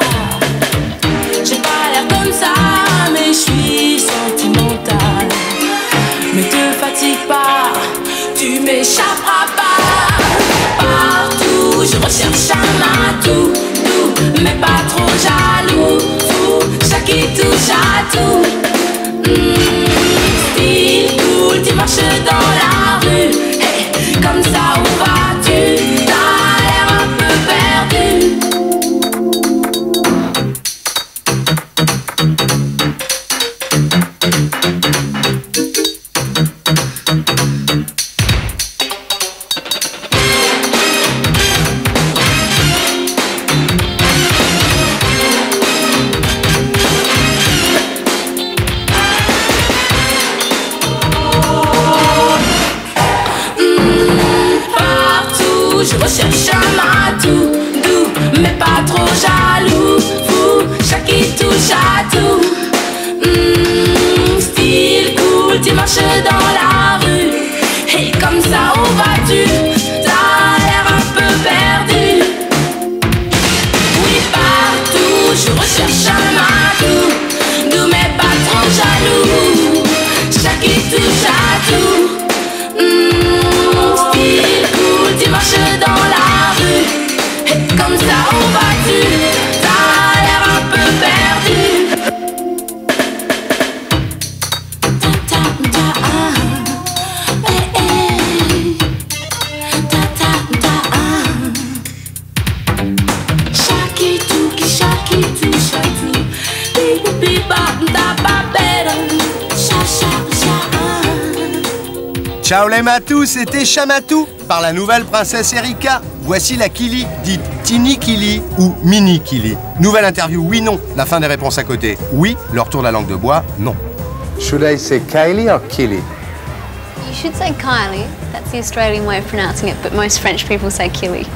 J'ai pas l'air comme ça, mais je suis sentimentale. Mais te fatigue pas, tu m'échapperas pas. Partout, je recherche un matou, doux, mais pas trop jaloux. Fou, chaque qui touche à tout. Style cool, tu marches dans la rue. Hey, comme ça, où vas-tu? T'as l'air un peu perdu. Je recherche un matou, doux, mais pas trop jaloux. Fou, chaque qui touche à tout. Style cool, tu marches dans la rue. Et comme ça, où vas-tu? T'as l'air un peu perdu. Oui, partout, je recherche un matou, doux, mais pas trop jaloux. Chaque qui touche à tout. Style cool, tu marches dans la rue. Et comme ça, où vas-tu? T'as l'air un peu perdu. Ta ta ta ah, eh eh. Ta ta ta ah. Shakitou, shakitou, shakitou. Biba biba da ba beda. Sha sha sha ah. Ciao les matous, c'était Chamatou par la nouvelle princesse Erika. Voici la Kili, dite Tini Kili ou Mini Kili. Nouvelle interview, oui, non. La fin des réponses à côté. Oui, le retour de la langue de bois, non. Should I say Kylie or Kili? You should say Kylie. That's the Australian way of pronouncing it, but most French people say Kili.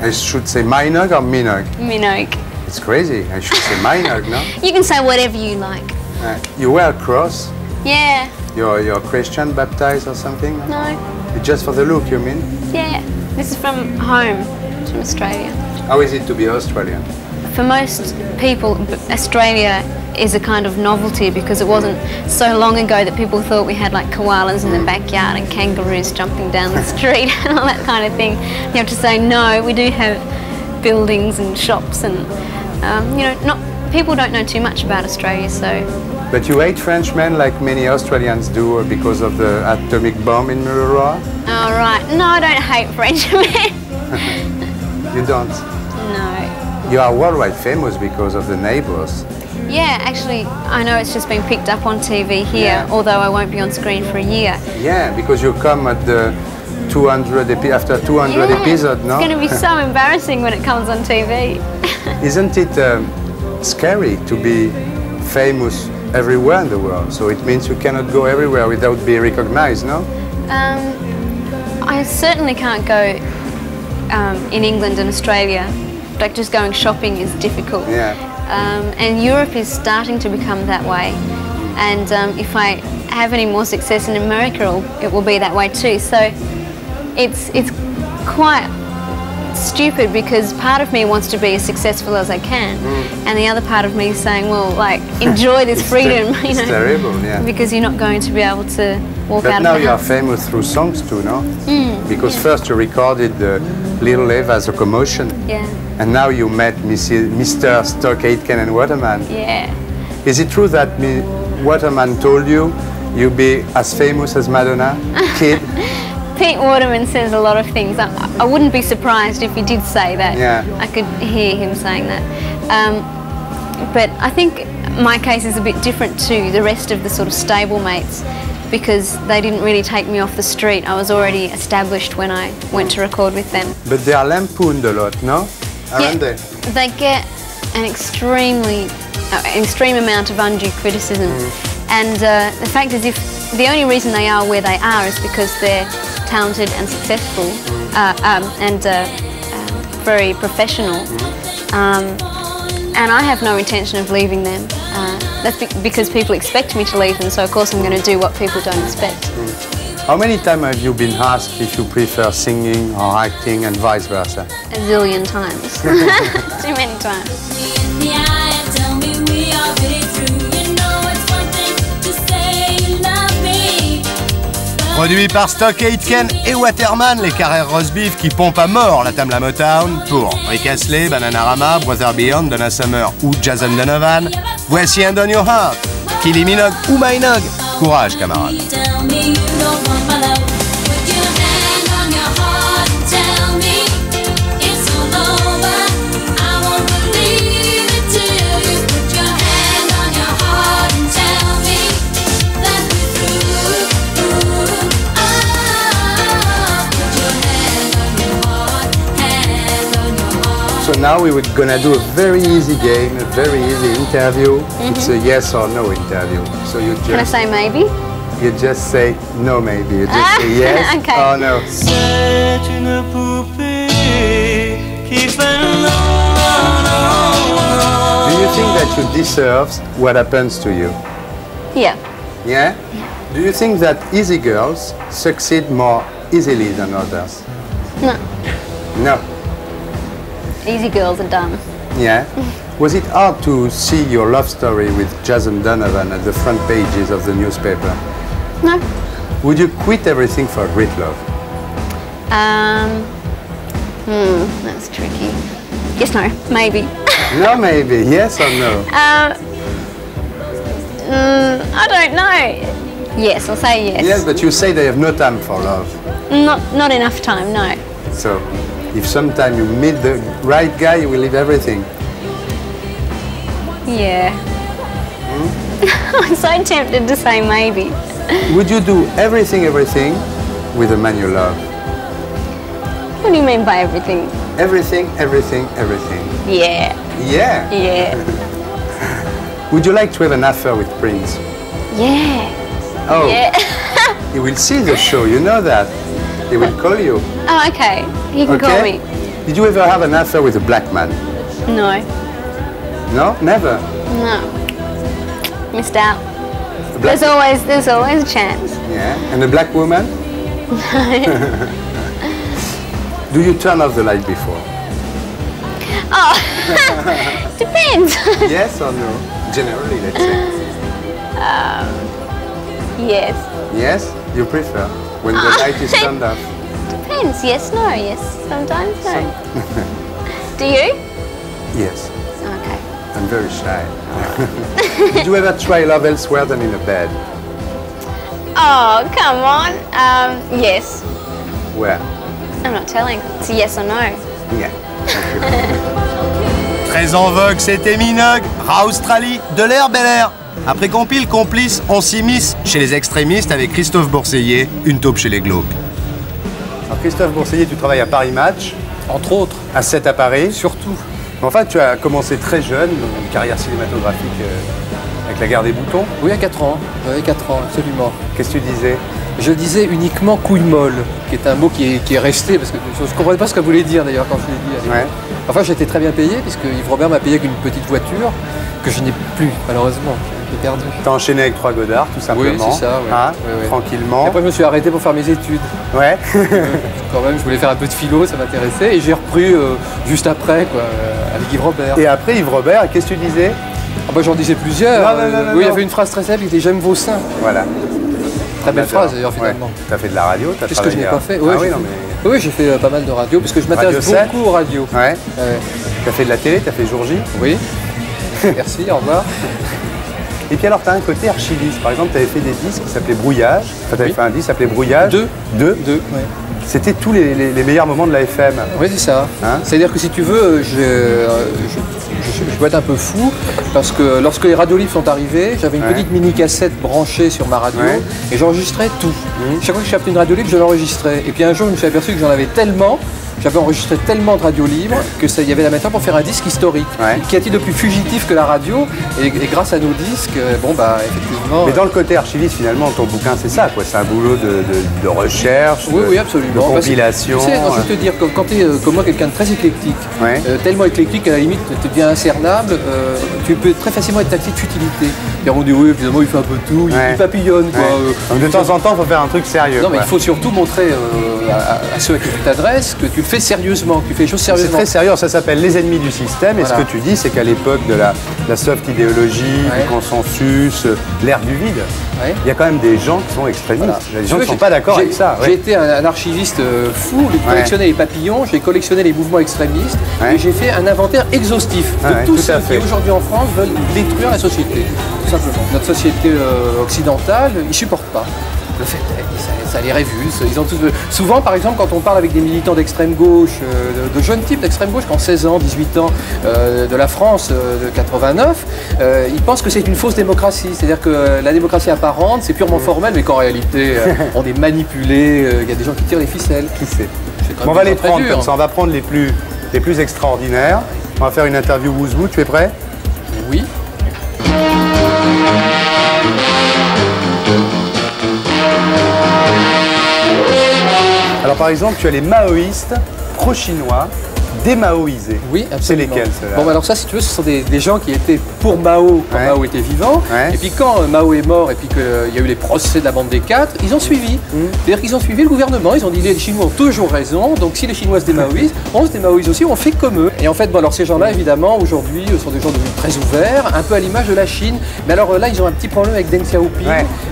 I should say Minogue or Minogue? Minogue. It's crazy. I should say Minogue, no? You can say whatever you like. You wear a cross? Yeah. You're Christian, baptized or something? No. Just for the look, you mean? Yeah. This is from home, from Australia. How is it to be Australian? For most people, Australia is a kind of novelty because it wasn't so long ago that people thought we had like koalas in the backyard and kangaroos jumping down the street and all that kind of thing. You have to say no, we do have buildings and shops and you know, people don't know too much about Australia, so. But you hate Frenchmen like many Australians do because of the atomic bomb in Mururoa? Oh, right. No, I don't hate Frenchmen. You don't? No. You are worldwide famous because of the neighbors. Yeah, actually, I know it's just been picked up on TV here, although I won't be on screen for a year. Yeah, because you come at the 200 after 200 episodes, no? It's going to be so embarrassing when it comes on TV. Isn't it scary to be famous everywhere in the world? So it means you cannot go everywhere without being recognized, no? I certainly can't go in England and Australia. Like just going shopping is difficult. Yeah. And Europe is starting to become that way. And if I have any more success in America, it will be that way too. So it's quite stupid because part of me wants to be as successful as I can, and the other part of me is saying, well, like, enjoy this freedom, you know, terrible, yeah. because you're not going to be able to walk but out now of the you are house. famous through songs too, no? Because first you recorded Little Eva's A Commotion, Yeah. and now you met Mr. Stock Aitken and Waterman. Yeah. Is it true that Waterman told you you'll be as famous as Madonna, kid? Pete Waterman says a lot of things. I wouldn't be surprised if he did say that. Yeah. I could hear him saying that. But I think my case is a bit different to the rest of the sort of stablemates because they didn't really take me off the street. I was already established when I went to record with them. But they are lampooned a lot, no? Aren't they? They get an extreme amount of undue criticism. And the fact is, the only reason they are where they are is because they're talented and successful and very professional. And I have no intention of leaving them. That's because people expect me to leave them, so of course I'm going to do what people don't expect. How many times have you been asked if you prefer singing or acting and vice versa? A zillion times. Too many times. Produit par Stock Aitken et Waterman, les carrés roast beef qui pompent à mort la Tamla Motown pour Rick Astley, Bananarama, Brother Beyond, Donna Summer ou Jason Donovan. Voici un Don Your Heart, Kylie Minogue ou Minogue. Courage, camarades. So now we were gonna do a very easy game, a very easy interview. It's a yes or no interview. So you just... Can I say maybe? You just say no maybe. You just say yes okay. or no. C'est une poupée qui fait Do you think that you deserve what happens to you? Yeah. Yeah? Do you think that easy girls succeed more easily than others? No. No. Easy girls are done. Yeah? Was it hard to see your love story with Jason Donovan at the front pages of the newspaper? No. Would you quit everything for a great love? That's tricky. Yes, no, maybe. No, maybe. Yes or no? I don't know. Yes, I'll say yes. Yes, but you say they have no time for love. Not enough time, no. So, if sometime you meet the right guy, you will leave everything. Yeah. I'm so tempted to say maybe. Would you do everything with a man you love? What do you mean by everything? Everything. Yeah. Yeah? Yeah. Would you like to have an affair with Prince? Yeah. Oh. Yeah. He will see the show, you know that. He will call you. Oh, okay. You can call me. Did you ever have an affair with a black man? No. No? Never? No. Missed out. There's always a chance. Yeah. And a black woman? No. Do you turn off the light before? Oh, depends. Yes or no? Generally, let's say. Yes. Yes? You prefer? When the light is turned off? Depends. Yes, no. Yes, sometimes no. Do you? Yes. Okay. I'm very shy. Did you ever try love elsewhere than in a bed? Oh, come on. Yes. Where? I'm not telling. It's a yes or no. Yeah. Très en vogue, c'était Minogue, Australie, de l'air bel air. Après compile, complice, on s'immisce chez les extrémistes avec Christophe Bourseillet, une taupe chez les glauques. Alors Christophe Bourseillet, tu travailles à Paris Match. Entre autres. À 7 à Paris. Surtout. Enfin, tu as commencé très jeune, dans une carrière cinématographique avec La Guerre des Boutons. Oui, à 4 ans. Oui, 4 ans, absolument. Qu'est-ce que tu disais? Je disais uniquement couille molle, qui est un mot qui est resté, parce que je ne comprenais pas ce que voulait dire d'ailleurs quand je l'ai dit. Ouais. Enfin, j'ai été très bien payé, puisque Yves Robert m'a payé avec une petite voiture, que je n'ai plus, malheureusement. J'ai perdu. T'as enchaîné avec 3 Godard, tout simplement. Oui, c'est ça, ouais. Hein, ouais. Tranquillement. Et après, je me suis arrêté pour faire mes études. Ouais. Quand même, je voulais faire un peu de philo, ça m'intéressait. Et j'ai repris juste après, quoi, avec Yves Robert. Et après, Yves Robert, qu'est-ce que tu disais? Ah bah, j'en disais plusieurs. Non, oui, il y avait une phrase très célèbre qui était « J'aime vos seins ». Voilà. Très belle phrase, d'ailleurs, finalement. Ouais. T'as fait de la radio, t'as Qu'est-ce que je n'ai pas fait? Ouais, oui, j'ai fait pas mal de radio, parce que je m'intéresse beaucoup aux radios. Ouais. T'as fait de la télé, t'as fait Jour J? Oui. Merci, au revoir. Et puis alors, tu as un côté archiviste. Par exemple, tu avais fait des disques qui s'appelaient Brouillage. Enfin, tu avais fait un disque qui s'appelait Brouillage. Deux, oui. C'était tous les meilleurs moments de la FM. Oui, c'est ça. Hein? C'est-à-dire que si tu veux, je dois être un peu fou, parce que lorsque les radios libres sont arrivés, j'avais une petite mini-cassette branchée sur ma radio, et j'enregistrais tout. Chaque fois que je captais une radio libre, je l'enregistrais. Et puis un jour, je me suis aperçu que j'en avais tellement, j'avais enregistré tellement de radios libres que ça y avait la méthode pour faire un disque historique. Qu'y a-t-il de plus fugitif que la radio? Et grâce à nos disques, bon bah effectivement. Mais dans le côté archiviste, finalement, ton bouquin, c'est ça, quoi. C'est un boulot de recherche, oui, absolument. De compilation. Tu sais, je vais te dire, quand tu es comme moi quelqu'un de très éclectique, tellement éclectique qu'à la limite tu deviens incernable, tu peux très facilement être taxé de futilité. Et on dit oui, finalement il fait un peu tout, il papillonne. Quoi. Donc de temps en temps, il faut faire un truc sérieux. Non, mais il faut surtout montrer à ceux à qui tu t'adresses que tu le fais sérieusement, que tu fais les choses sérieusement. C'est très sérieux, ça s'appelle Les Ennemis du système. Et ce que tu dis, c'est qu'à l'époque de la soft idéologie, du consensus, l'ère du vide, il y a quand même des gens qui sont extrémistes. Les gens ne sont pas d'accord avec ça. J'ai été un archiviste fou, j'ai collectionné les papillons, j'ai collectionné les mouvements extrémistes, et j'ai fait un inventaire exhaustif de tous ceux qui aujourd'hui en France veulent détruire la société. Tout simplement. Notre société occidentale, ils ne supportent pas. Le fait est, ça les révulse. Ils ont tous... Souvent, par exemple, quand on parle avec des militants d'extrême gauche, de jeunes types d'extrême gauche, qui ont 16 ans, 18 ans, de la France de 89, ils pensent que c'est une fausse démocratie. C'est-à-dire que la démocratie apparente, c'est purement formel, mais qu'en réalité, on est manipulé, il y a des gens qui tirent les ficelles. Qui sait? On va les prendre comme ça, on va prendre les plus extraordinaires. On va faire une interview Wouzou, tu es prêt? Oui. Alors par exemple, tu as les maoïstes pro-chinois démaoïsés. Oui, absolument. C'est lesquels ceux-là? Bon, alors ça, si tu veux, ce sont des gens qui étaient pour Mao quand Mao était vivant. Et puis quand Mao est mort et puis qu'il y a eu les procès de la bande des 4, ils ont suivi. C'est-à-dire qu'ils ont suivi le gouvernement. Ils ont dit les Chinois ont toujours raison. Donc si les Chinois se démaoïsent, on se démaoïse aussi, on fait comme eux. Et en fait, bon, alors ces gens-là, évidemment, aujourd'hui, sont des gens devenus très ouverts, un peu à l'image de la Chine. Mais alors là, ils ont un petit problème avec Deng Xiaoping.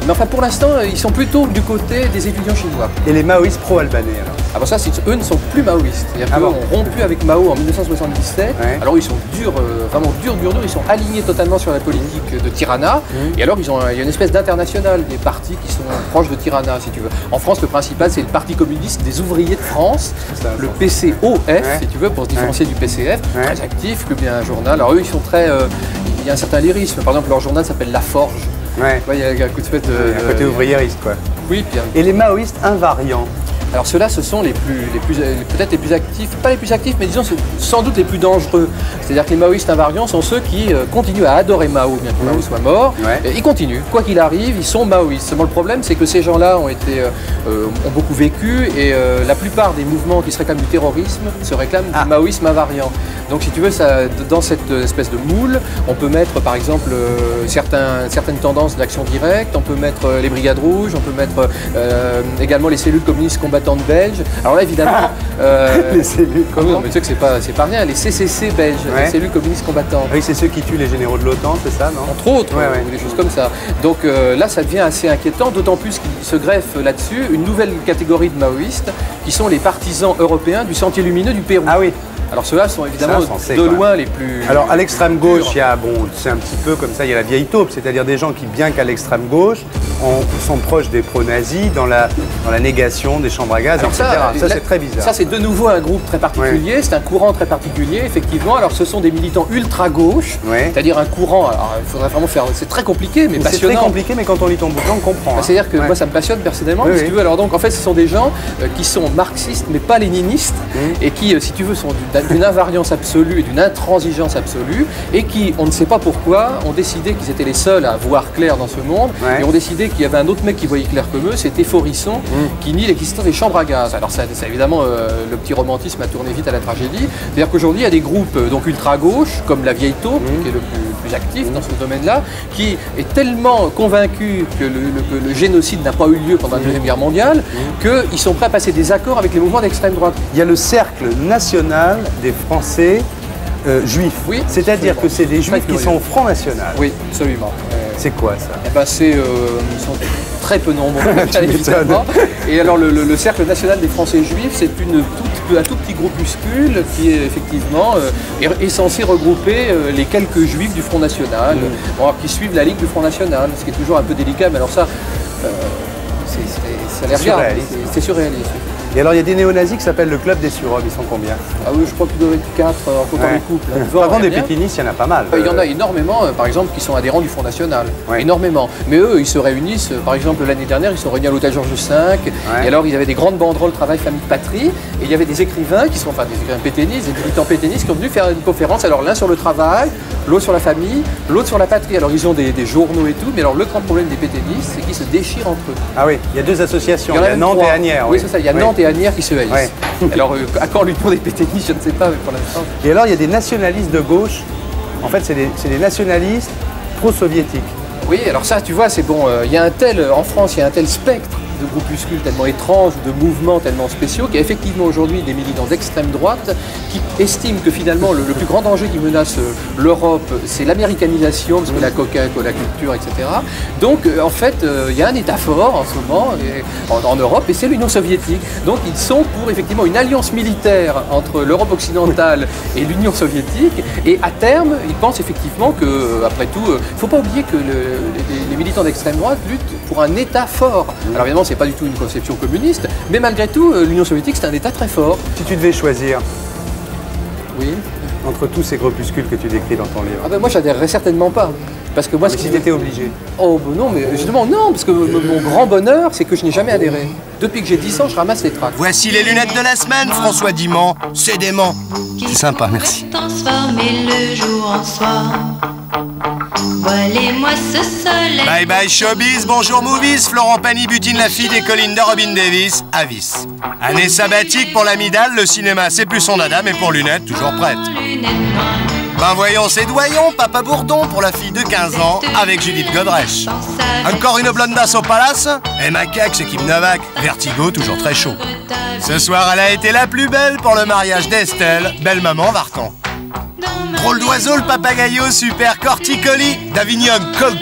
Mais enfin, pour l'instant, ils sont plutôt du côté des étudiants chinois. Et les maoïstes pro-albanais alors? Ah bon, ça, eux ne sont plus maoïstes. C'est-à-dire qu'ils ont rompu avec Mao en 1977. Alors ils sont durs, vraiment durs. Ils sont alignés totalement sur la politique de Tirana. Et alors, il y a une espèce d'international des partis qui sont proches de Tirana, si tu veux. En France, le principal, c'est le Parti communiste des ouvriers de France, le PCOF, si tu veux, pour se différencier du PCF, très actif, publie un journal. Alors eux, ils sont très... il y a un certain lyrisme. Par exemple, leur journal s'appelle La Forge. Il y a un coup de fait un côté ouvriériste, quoi. Oui, bien. Et les maoïstes invariants? Alors ceux-là, ce sont peut-être les plus actifs, pas les plus actifs, mais disons sans doute les plus dangereux. C'est-à-dire que les maoïstes invariants sont ceux qui continuent à adorer Mao, bien que Mao soit mort. Et ils continuent, quoi qu'il arrive, ils sont maoïstes. Seulement le problème, c'est que ces gens-là ont beaucoup vécu et la plupart des mouvements qui se réclament du terrorisme se réclament du maoïsme invariant. Donc si tu veux, dans cette espèce de moule, on peut mettre par exemple certaines tendances d'action directe, on peut mettre les brigades rouges, on peut mettre également les cellules communistes combattantes belges. Alors là évidemment... les cellules communistes, mais tu sais que c'est pas rien, les CCC belges, les cellules communistes combattantes. Oui, c'est ceux qui tuent les généraux de l'OTAN, c'est ça, non? Entre autres, ou des choses comme ça. Donc là, ça devient assez inquiétant, d'autant plus qu'il se greffe là-dessus une nouvelle catégorie de maoïstes qui sont les partisans européens du Sentier lumineux du Pérou. Ah oui. Alors ceux-là sont évidemment de loin les plus... Alors à l'extrême gauche, il y a, c'est un petit peu comme ça, il y a la vieille taupe, c'est-à-dire des gens qui, bien qu'à l'extrême gauche, sont proches des pro-nazis dans la négation des chambres à gaz, etc. Ça c'est très bizarre. Ça c'est de nouveau un groupe très particulier, c'est un courant très particulier, effectivement. Alors ce sont des militants ultra-gauche, c'est-à-dire un courant, alors il faudrait vraiment faire... C'est très compliqué, mais passionnant. C'est très compliqué, mais quand on lit ton bouquin, on comprend. C'est-à-dire que moi ça me passionne personnellement, si tu veux. Alors donc en fait ce sont des gens qui sont marxistes, mais pas léninistes, et qui, si tu veux, sont d'une invariance absolue et d'une intransigeance absolue, et qui, on ne sait pas pourquoi, ont décidé qu'ils étaient les seuls à voir clair dans ce monde, et ont décidé qu'il y avait un autre mec qui voyait clair comme eux, c'était Forisson, qui nie l'existence des chambres à gaz. Alors ça évidemment, le petit romantisme a tourné vite à la tragédie. C'est-à-dire qu'aujourd'hui, il y a des groupes donc ultra-gauche, comme la vieille taupe, qui est le plus plus actifs dans ce domaine-là, qui est tellement convaincu que le génocide n'a pas eu lieu pendant la Deuxième Guerre mondiale, qu'ils sont prêts à passer des accords avec les mouvements d'extrême droite. Il y a le cercle national des Français juifs. Oui, c'est-à-dire que c'est des juifs qui sont au Front National. Oui, absolument. C'est quoi ça? Eh ben, ils sont très peu nombreux, évidemment. Et alors le Cercle national des Français juifs, c'est un tout petit groupuscule qui est effectivement est censé regrouper les quelques juifs du Front National, qui suivent la Ligue du Front National, ce qui est toujours un peu délicat, mais alors ça, ça a l'air bien, c'est surréaliste. Et alors il y a des néo-nazis qui s'appellent le Club des Surhommes, ils sont combien? Ah oui, je crois qu'il doit être 4 en comptant les couples. Par contre, des pétinistes, il y en a pas mal. Il y en a énormément, par exemple, qui sont adhérents du Front National. Énormément. Mais eux, ils se réunissent, par exemple, l'année dernière, ils se sont réunis à l'hôtel Georges V. Et alors, il y avait des grandes banderoles Travail, Famille, Patrie. Et il y avait des écrivains qui sont, enfin, des écrivains pétainistes, des militants pétainistes qui sont venus faire une conférence. Alors, l'un sur le travail, l'autre sur la famille, l'autre sur la patrie. Alors, ils ont des journaux et tout. Mais alors, le grand problème des pétainistes, c'est qu'ils se déchirent entre eux. Ah oui, il y a deux associations. Il y a Nantes et Asnières. Oui, c'est ça. Il y a Nantes et Asnières qui se haïssent. Alors, à quand l'union des pétainistes, je ne sais pas, mais pour l'instant. Et alors, il y a des nationalistes de gauche. En fait, c'est des nationalistes pro-soviétiques. Oui, alors ça, tu vois, c'est bon. Il y a en France, il y a un tel spectre de groupuscules tellement étranges, de mouvements tellement spéciaux, qu'il y a effectivement aujourd'hui des militants d'extrême droite qui estiment que finalement le plus grand danger qui menace l'Europe, c'est l'américanisation, parce que la cocaïne, la culture, etc. Donc en fait, il y a un État fort en ce moment en Europe, et c'est l'Union soviétique. Donc ils sont pour effectivement une alliance militaire entre l'Europe occidentale et l'Union soviétique, et à terme, ils pensent effectivement que, après tout, il ne faut pas oublier que les militants d'extrême droite luttent pour un État fort. Alors évidemment, c'est pas du tout une conception communiste, mais malgré tout, l'Union soviétique, c'est un État très fort. Si tu devais choisir, oui, entre tous ces groupuscules que tu décris dans ton livre. Ah ben moi, j'adhérerais certainement pas. Parce que moi, si tu étais obligé. Oh ben non, mais justement non, parce que mon grand bonheur, c'est que je n'ai jamais adhéré. Depuis que j'ai 10 ans, je ramasse les tracts. Voici les lunettes de la semaine, François Dimant. C'est dément. C'est sympa, merci. Transformer le jour en soir. Voilez-moi ce soleil. Bye bye showbiz, bonjour movies. Florent Pagny butine la fille des collines de Robin Davis, Avis. Année sabbatique pour l'amidale, le cinéma c'est plus son dada, mais pour lunettes, toujours prête. Ben voyons, c'est Doyon, Papa Bourdon pour la fille de 15 ans avec Judith Godrèche. Encore une blondasse au palace. Et Macaque chez Kim Novak, Vertigo toujours très chaud. Ce soir, elle a été la plus belle pour le mariage d'Estelle, belle maman Vartan. Drôle d'oiseau, le papagayo, super Corticoli, d'Avignon, Cog.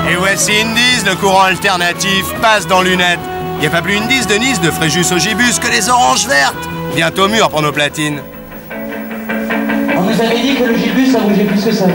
Et voici Indies, le courant alternatif passe dans lunettes. Y a pas plus Indies de Nice, de Fréjus au gibus que les oranges vertes. Bientôt mûres pour nos platines. On nous avait dit que le gibus ça bougeait plus que ça va.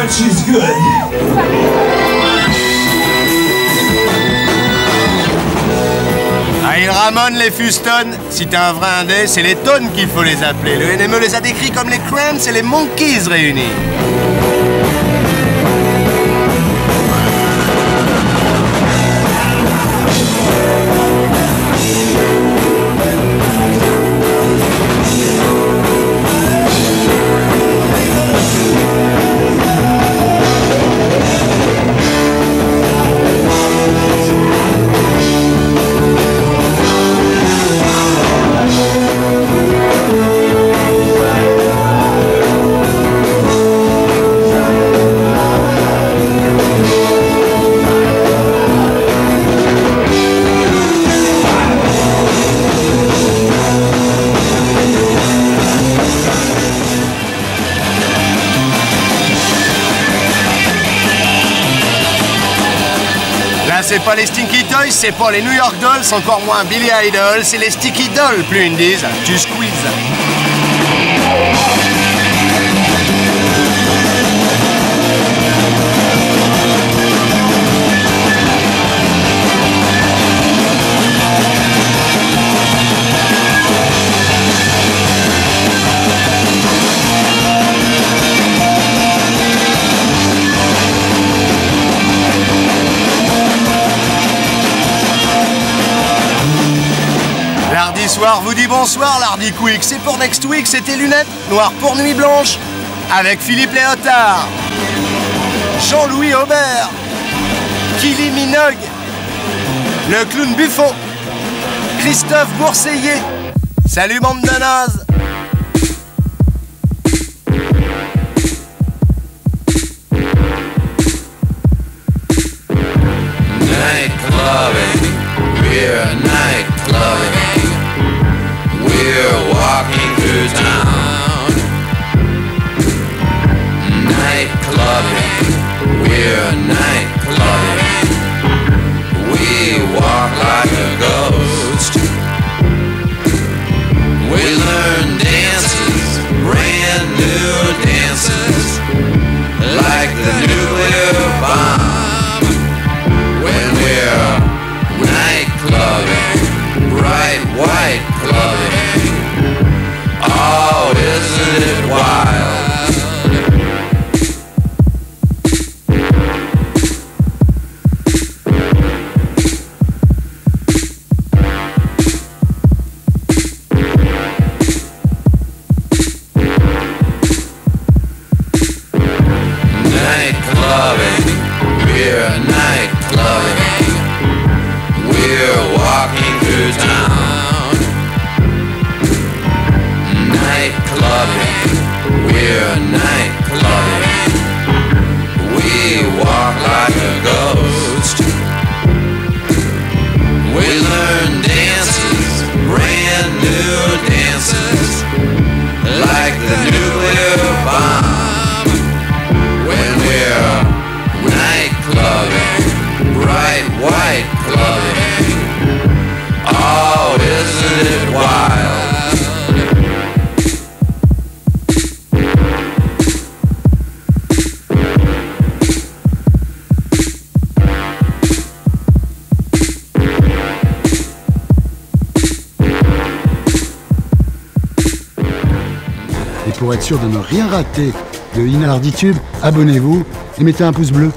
She's good. Ah, ils ramonnent les Fuston. Si t'es un vrai indé, c'est les tonnes qu'il faut les appeler. Le NME les a décrits comme les Cramps et les Monkeys réunis. C'est pas les Stinky Toys, c'est pas les New York Dolls, encore moins Billy Idol, c'est les Sticky Dolls, plus Indies, tu squeeze. soir vous dit bonsoir, l'Hardy Quick. C'est pour Next Week, c'était Lunettes Noires pour Nuit Blanche. Avec Philippe Léotard, Jean-Louis Aubert, Kylie Minogue, le clown Buffo, Christophe Bourseiller. Salut bande de nazes. Night clubbing, we're night clubbing, we're walking through town. Night clubbing, we're night clubbing, we walk like a ghost. We learn dances, brand new dances, like the nuclear bomb. When we're night clubbing, bright white clubbing, oh, isn't it wild? Night clubbing, we're night clubbing, we're walking through town. Night clubbing, we're night clubbing, we walk like a ghost. We learn dances, brand new dances, like the nuclear bomb. When we're night clubbing, bright white clubbing, oh, isn't it wild? Et pour être sûr de ne rien rater de Inal Hardy Tube, abonnez-vous et mettez un pouce bleu.